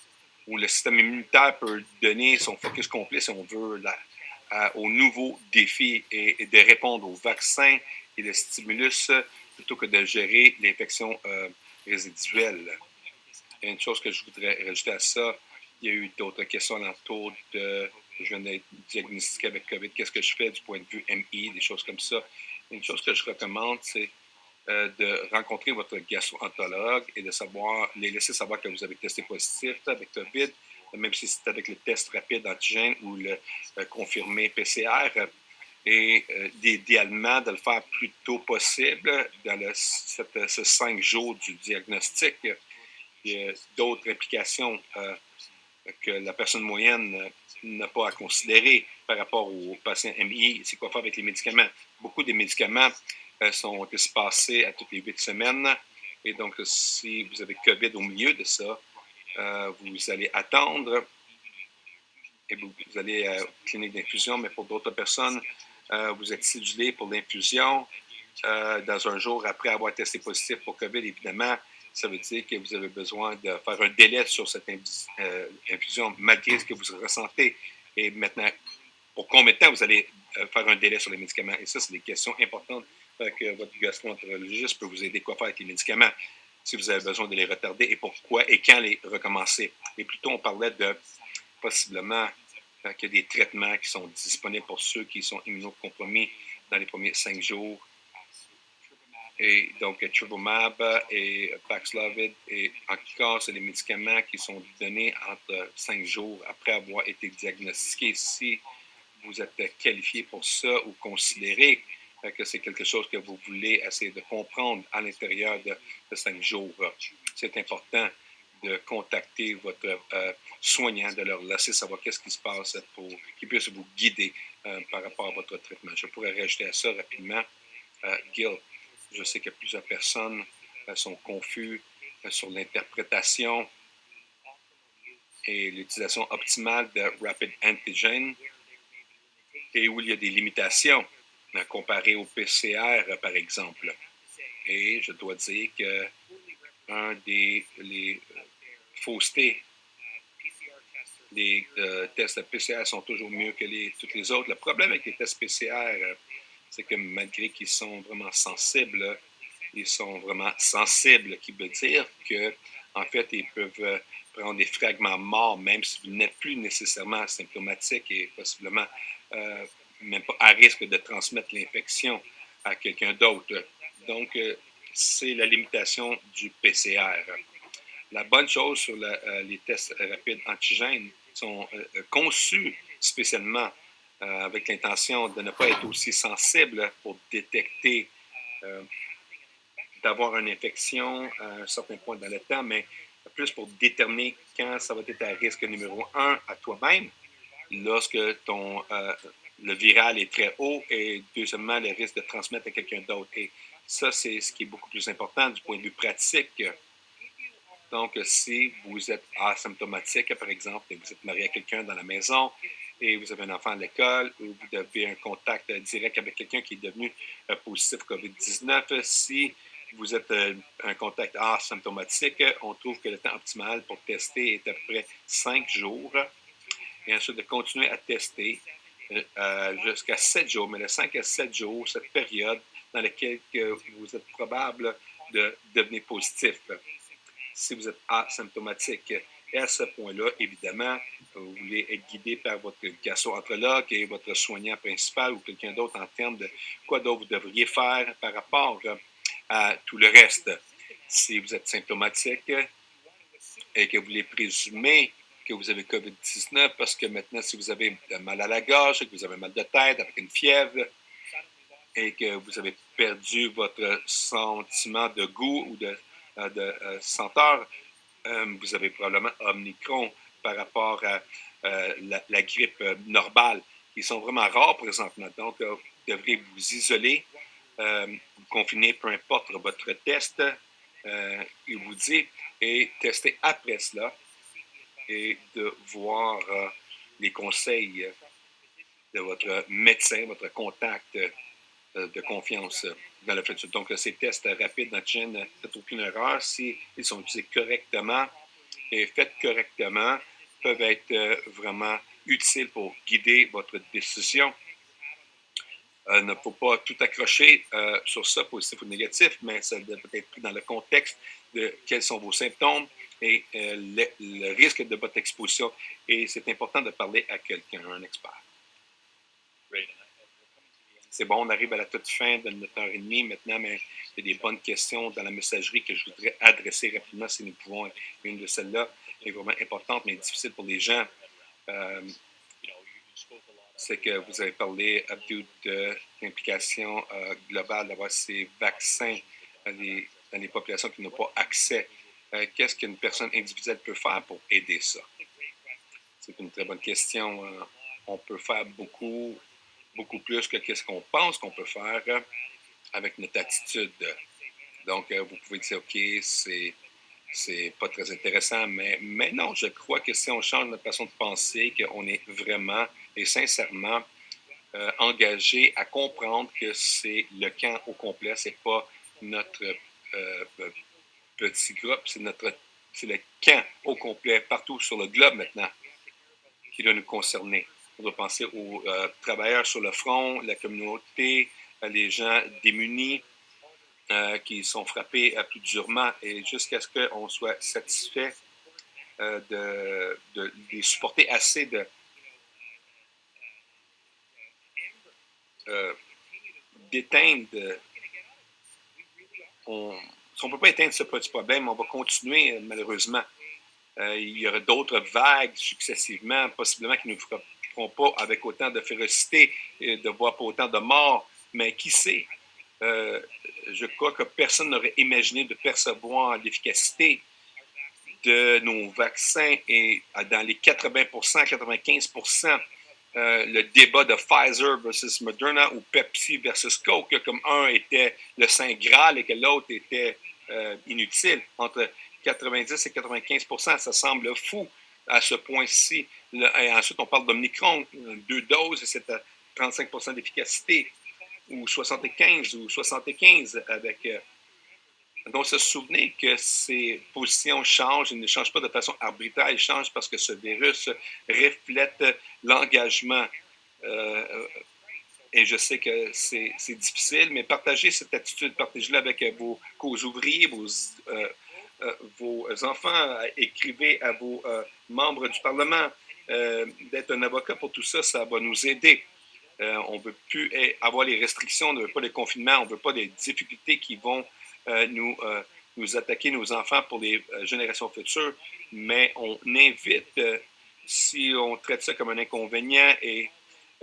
où le système immunitaire peut donner son focus complet, si on veut, aux nouveaux défis et de répondre aux vaccins et le stimulus plutôt que de gérer l'infection résiduelle. Et une chose que je voudrais rajouter à ça, il y a eu d'autres questions alentour de je viens d'être diagnostiqué avec COVID, qu'est-ce que je fais du point de vue MI, des choses comme ça. Une chose que je recommande, c'est de rencontrer votre gastro-entérologue et de les laisser savoir que vous avez testé positif avec COVID même si c'est avec le test rapide antigène ou le confirmé PCR. Et idéalement, de le faire le plus tôt possible dans ce 5 jours du diagnostic. Il y a d'autres implications que la personne moyenne n'a pas à considérer par rapport aux patients MI. C'est quoi faire avec les médicaments? Beaucoup des médicaments sont espacés à toutes les 8 semaines. Et donc, si vous avez COVID au milieu de ça, vous allez attendre et vous allez à la clinique d'infusion, mais pour d'autres personnes, vous êtes cédulé pour l'infusion dans un jour après avoir testé positif pour COVID, évidemment. Ça veut dire que vous avez besoin de faire un délai sur cette infusion malgré ce que vous ressentez. Et maintenant, pour combien de temps vous allez faire un délai sur les médicaments? Et ça, c'est des questions importantes que votre gastro-entérologiste peut vous aider quoi faire avec les médicaments, si vous avez besoin de les retarder et pourquoi et quand les recommencer. Et plutôt, on parlait de possiblement qu'il y a des traitements qui sont disponibles pour ceux qui sont immunocompromis dans les premiers 5 jours. Et donc, Truvimab et Paxlovid, et encore, c'est des médicaments qui sont donnés entre 5 jours après avoir été diagnostiqués. Si vous êtes qualifié pour ça ou considéré que c'est quelque chose que vous voulez essayer de comprendre à l'intérieur de 5 jours, c'est important de contacter votre soignant, de leur laisser savoir qu'est-ce qui se passe pour qu'ils puissent vous guider par rapport à votre traitement. Je pourrais rajouter à ça rapidement, Gil. Je sais que plusieurs personnes sont confuses sur l'interprétation et l'utilisation optimale de Rapid Antigen et où il y a des limitations comparées au PCR, par exemple. Et je dois dire que un des faussetés des tests PCR sont toujours mieux que toutes les autres. Le problème avec les tests PCR, c'est que malgré qu'ils sont vraiment sensibles, qui veut dire que, en fait, ils peuvent prendre des fragments morts, même si vous n'êtes plus nécessairement symptomatique et possiblement même pas à risque de transmettre l'infection à quelqu'un d'autre. Donc, c'est la limitation du PCR. La bonne chose sur les tests rapides antigènes sont conçus spécialement avec l'intention de ne pas être aussi sensible pour détecter, d'avoir une infection à un certain point dans le temps, mais plus pour déterminer quand ça va être à risque numéro 1 à toi-même, lorsque le viral est très haut, et deuxièmement, le risque de transmettre à quelqu'un d'autre. Et ça, c'est ce qui est beaucoup plus important du point de vue pratique. Donc, si vous êtes asymptomatique, par exemple, et vous êtes marié à quelqu'un dans la maison et vous avez un enfant à l'école, ou vous avez un contact direct avec quelqu'un qui est devenu positif COVID-19, si vous êtes un contact asymptomatique, on trouve que le temps optimal pour tester est à peu près 5 jours. Et ensuite, de continuer à tester jusqu'à 7 jours, mais de 5 à 7 jours, cette période dans laquelle vous êtes probable de devenir positif. Si vous êtes asymptomatique. Et à ce point-là, évidemment, vous voulez être guidé par votre gastro-entérologue et votre soignant principal ou quelqu'un d'autre en termes de quoi d'autre vous devriez faire par rapport à tout le reste. Si vous êtes symptomatique et que vous voulez présumer que vous avez COVID-19, parce que maintenant, si vous avez mal à la gorge, que vous avez mal de tête avec une fièvre et que vous avez perdu votre sentiment de goût ou de senteur, vous avez probablement Omicron par rapport à la grippe normale. Ils sont vraiment rares présentement. Donc, vous devrez vous isoler, vous confiner, peu importe votre test, il vous dit, et tester après cela et de voir les conseils de votre médecin, votre contact de confiance dans le futur. Donc, ces tests rapides d'antigène, ne faites aucune erreur. S'ils sont utilisés correctement et faits correctement, peuvent être vraiment utiles pour guider votre décision. Il ne faut pas tout accrocher sur ça, positif ou négatif, mais ça doit être pris dans le contexte de quels sont vos symptômes et le risque de votre exposition. Et c'est important de parler à quelqu'un, un expert. C'est bon, on arrive à la toute fin de notre heure et demie maintenant, mais il y a des bonnes questions dans la messagerie que je voudrais adresser rapidement si nous pouvons, une de celles-là. est vraiment importante, mais difficile pour les gens. C'est que vous avez parlé, Abdou, de l'implication globale d'avoir ces vaccins dans les populations qui n'ont pas accès. Qu'est-ce qu'une personne individuelle peut faire pour aider ça? C'est une très bonne question. On peut faire beaucoup plus que ce qu'on pense qu'on peut faire avec notre attitude. Donc, vous pouvez dire, OK, c'est pas très intéressant, mais non, je crois que si on change notre façon de penser, qu'on est vraiment et sincèrement engagé à comprendre que c'est le camp au complet, c'est pas notre petit groupe, c'est le camp au complet partout sur le globe maintenant qui doit nous concerner. On doit penser aux travailleurs sur le front, la communauté, les gens démunis qui sont frappés plus durement et jusqu'à ce qu'on soit satisfait de les supporter assez d'éteindre. Si on ne peut pas éteindre ce petit problème, on va continuer malheureusement. Il y aura d'autres vagues successivement, possiblement qui ne nous feront pas avec autant de férocité et de voir pas autant de morts, mais qui sait? Je crois que personne n'aurait imaginé de percevoir l'efficacité de nos vaccins et dans les 80%, 95%, le débat de Pfizer versus Moderna ou Pepsi versus Coke, comme un était le Saint Graal et que l'autre était inutile. Entre 90 et 95%, ça semble fou à ce point-ci. Et ensuite, on parle d'Omicron, 2 doses et c'est à 35% d'efficacité, ou 75 ou 75 avec. Donc, se souvenir que ces positions changent, ils ne changent pas de façon arbitraire, ils changent parce que ce virus reflète l'engagement. Et je sais que c'est difficile, mais partagez cette attitude, partagez-la avec vos ouvriers, vos enfants, écrivez à vos membres du Parlement. D'être un avocat pour tout ça, ça va nous aider. On ne veut plus avoir les restrictions, on ne veut pas les confinements, on ne veut pas des difficultés qui vont nous attaquer, nos enfants, pour les générations futures, mais on invite, si on traite ça comme un inconvénient et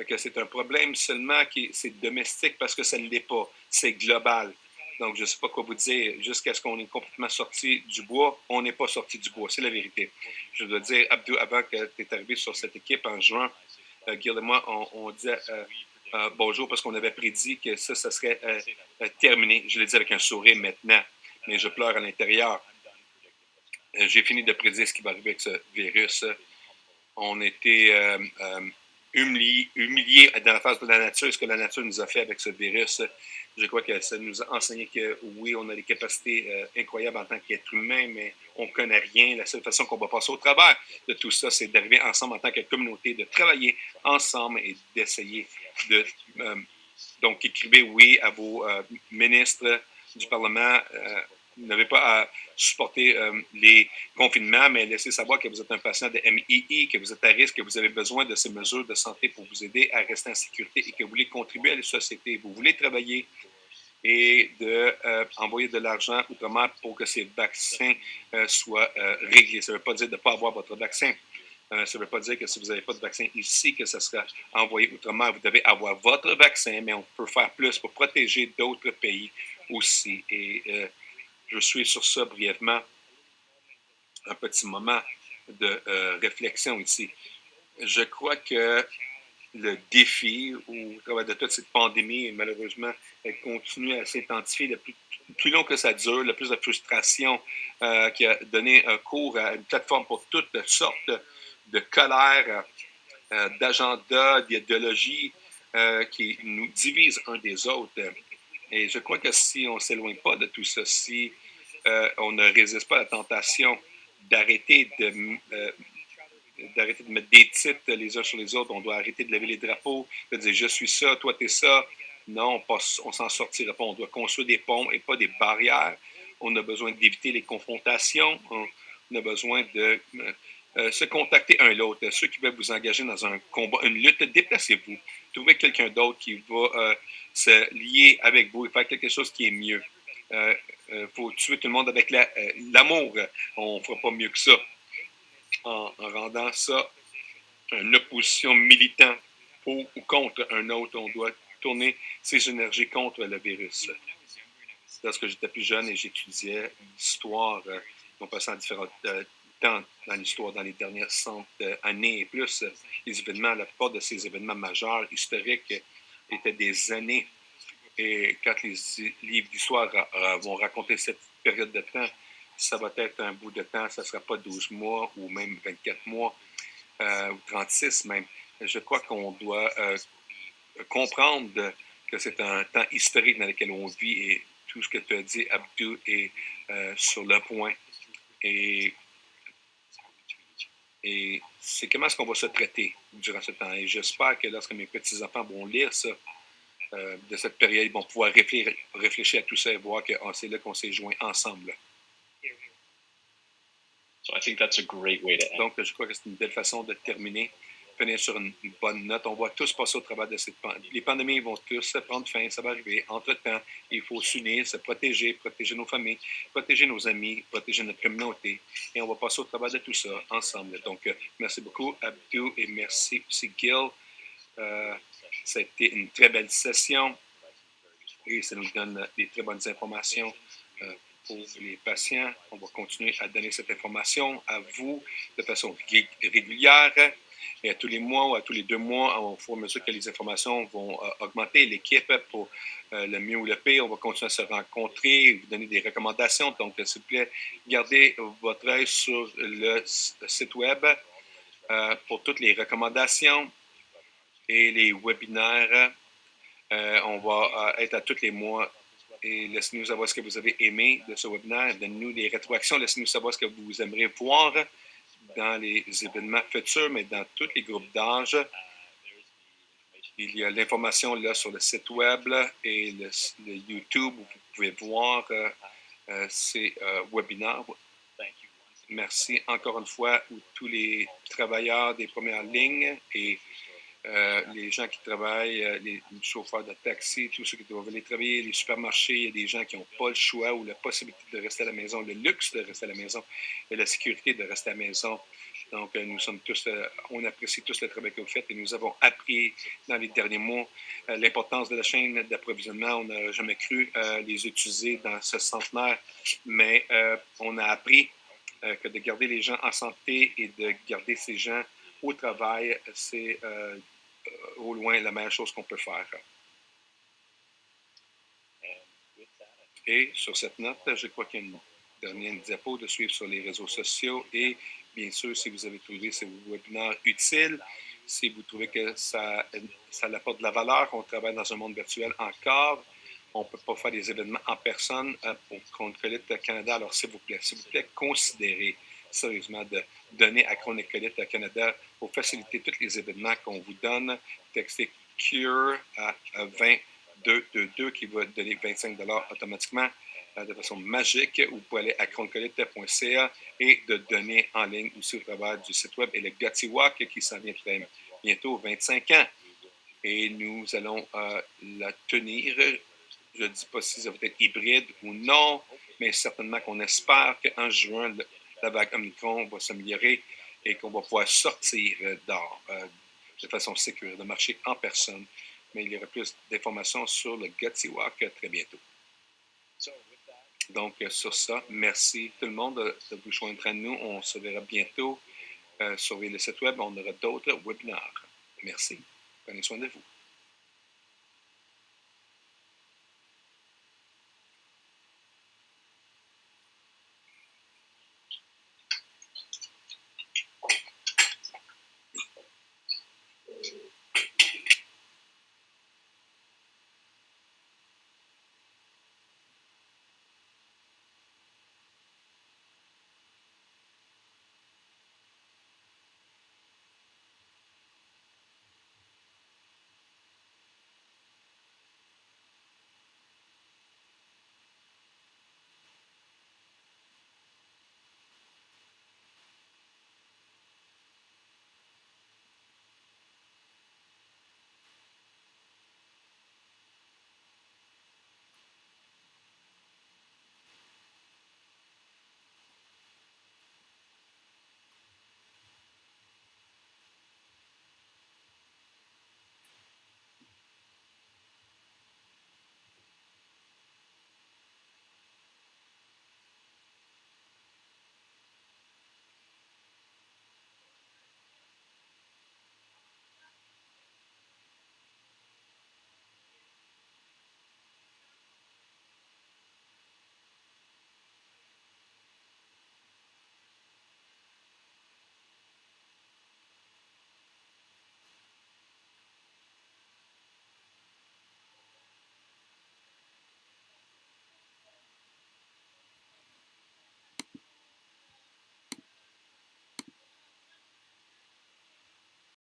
que c'est un problème seulement qui c'est domestique parce que ça ne l'est pas, c'est global. Donc, je ne sais pas quoi vous dire. Jusqu'à ce qu'on est complètement sorti du bois, on n'est pas sorti du bois. C'est la vérité. Je dois dire, Abdou, avant que tu es arrivé sur cette équipe en juin, Gil et moi, on disait bonjour parce qu'on avait prédit que ça serait terminé. Je l'ai dit avec un sourire maintenant, mais je pleure à l'intérieur. J'ai fini de prédire ce qui va arriver avec ce virus. On était humiliés dans la face de la nature, ce que la nature nous a fait avec ce virus. Je crois que ça nous a enseigné que oui, on a des capacités incroyables en tant qu'être humain, mais on ne connaît rien. La seule façon qu'on va passer au travers de tout ça, c'est d'arriver ensemble en tant que communauté, de travailler ensemble et d'essayer de... donc, écrivez oui à vos ministres du Parlement. Vous n'avez pas à supporter les confinements, mais laissez savoir que vous êtes un patient de MII, que vous êtes à risque, que vous avez besoin de ces mesures de santé pour vous aider à rester en sécurité et que vous voulez contribuer à la société. Vous voulez travailler et envoyer de l'argent outre-mer pour que ces vaccins soient réglés. Ça ne veut pas dire de ne pas avoir votre vaccin. Ça ne veut pas dire que si vous n'avez pas de vaccin ici, que ça sera envoyé outre-mer. Vous devez avoir votre vaccin, mais on peut faire plus pour protéger d'autres pays aussi. Et je suis sur ça brièvement, un petit moment de réflexion ici. Je crois que le défi au travers de toute cette pandémie, et malheureusement, elle continue à s'intensifier. Le plus long que ça dure, le plus de frustration qui a donné un cours à une plateforme pour toutes sortes de colère, d'agendas, d'idéologies qui nous divisent un des autres. Et je crois que si on ne s'éloigne pas de tout ça, si on ne résiste pas à la tentation d'arrêter de mettre des titres les uns sur les autres, on doit arrêter de lever les drapeaux, de dire je suis ça, toi t'es ça. Non, on s'en sortira pas. On doit construire des ponts et pas des barrières. On a besoin d'éviter les confrontations. On a besoin de se contacter un l'autre. Ceux qui veulent vous engager dans un combat, une lutte, déplacez-vous. Trouvez quelqu'un d'autre qui va se lier avec vous et faire quelque chose qui est mieux. Faut tuer tout le monde avec l'amour. On ne fera pas mieux que ça. en rendant ça une opposition militante pour ou contre un autre. On doit tourner ses énergies contre le virus. Lorsque j'étais plus jeune et j'étudiais l'histoire, en passant différents temps dans l'histoire, dans les dernières 100 années et plus, les événements, la plupart de ces événements majeurs, historiques, étaient des années. Et quand les livres d'histoire vont raconter cette période de temps, ça va être un bout de temps, ça ne sera pas 12 mois ou même 24 mois ou 36 même. Je crois qu'on doit comprendre que c'est un temps historique dans lequel on vit et tout ce que tu as dit, Abdou, est sur le point. Et c'est comment est-ce qu'on va se traiter durant ce temps. Et j'espère que lorsque mes petits-enfants vont lire ça, de cette période, ils vont pouvoir réfléchir à tout ça et voir que c'est là qu'on s'est joints ensemble. So I think that's a great way to end. Donc, je crois que c'est une belle façon de terminer, finir sur une bonne note. On va tous passer au travers de cette pandémie. Les pandémies vont tous prendre fin, ça va arriver. Entre-temps, il faut s'unir, se protéger nos familles, protéger nos amis, protéger notre communauté. Et on va passer au travers de tout ça ensemble. Donc, merci beaucoup, Abdou, et merci aussi, Gil. Ça a été une très belle session et ça nous donne des très bonnes informations pour les patients. On va continuer à donner cette information à vous de façon régulière et à tous les mois ou à tous les 2 mois, au fur et à mesure que les informations vont augmenter. L'équipe, pour le mieux ou le pire, on va continuer à se rencontrer, vous donner des recommandations. Donc, s'il vous plaît, gardez votre œil sur le site web pour toutes les recommandations et les webinaires. On va être à tous les mois et laissez-nous savoir ce que vous avez aimé de ce webinaire. Donnez-nous des rétroactions. Laissez-nous savoir ce que vous aimeriez voir dans les événements futurs, mais dans tous les groupes d'âge. Il y a l'information là sur le site web et le YouTube où vous pouvez voir ces webinaires. Merci encore une fois à tous les travailleurs des premières lignes et les gens qui travaillent, les chauffeurs de taxi, tous ceux qui doivent aller travailler, les supermarchés, il y a des gens qui n'ont pas le choix ou la possibilité de rester à la maison, le luxe de rester à la maison et la sécurité de rester à la maison. Donc, nous sommes tous, on apprécie tous le travail que vous faites et nous avons appris dans les derniers mois l'importance de la chaîne d'approvisionnement. On n'a jamais cru les utiliser dans ce centenaire, mais on a appris que de garder les gens en santé et de garder ces gens au travail, c'est au loin la meilleure chose qu'on peut faire. Et sur cette note, je crois qu'il y a une dernière diapo de suivre sur les réseaux sociaux et bien sûr, si vous avez trouvé ce webinaire utile, si vous trouvez que ça apporte de la valeur, on travaille dans un monde virtuel encore, on ne peut pas faire des événements en personne pour Chronocolite Canada, alors s'il vous plaît, considérez sérieusement de donner à Chronocolite Canada pour faciliter tous les événements qu'on vous donne. Textez CURE à 2222 qui va donner 25 $ automatiquement de façon magique. Vous pouvez aller à chronocolite.ca et de donner en ligne aussi au travers du site web et le GOTYWalk qui s'en vient très bientôt, 25 ans. Et nous allons la tenir. Je ne dis pas si ça va être hybride ou non, mais certainement qu'on espère qu'en juin, la vague Omicron va s'améliorer et qu'on va pouvoir sortir dehors de façon sécure, de marcher en personne. Mais il y aura plus d'informations sur le GOTYWalk très bientôt. Donc, sur ça, merci tout le monde de vous joindre à nous. On se verra bientôt sur le site web. On aura d'autres webinaires. Merci. Prenez soin de vous.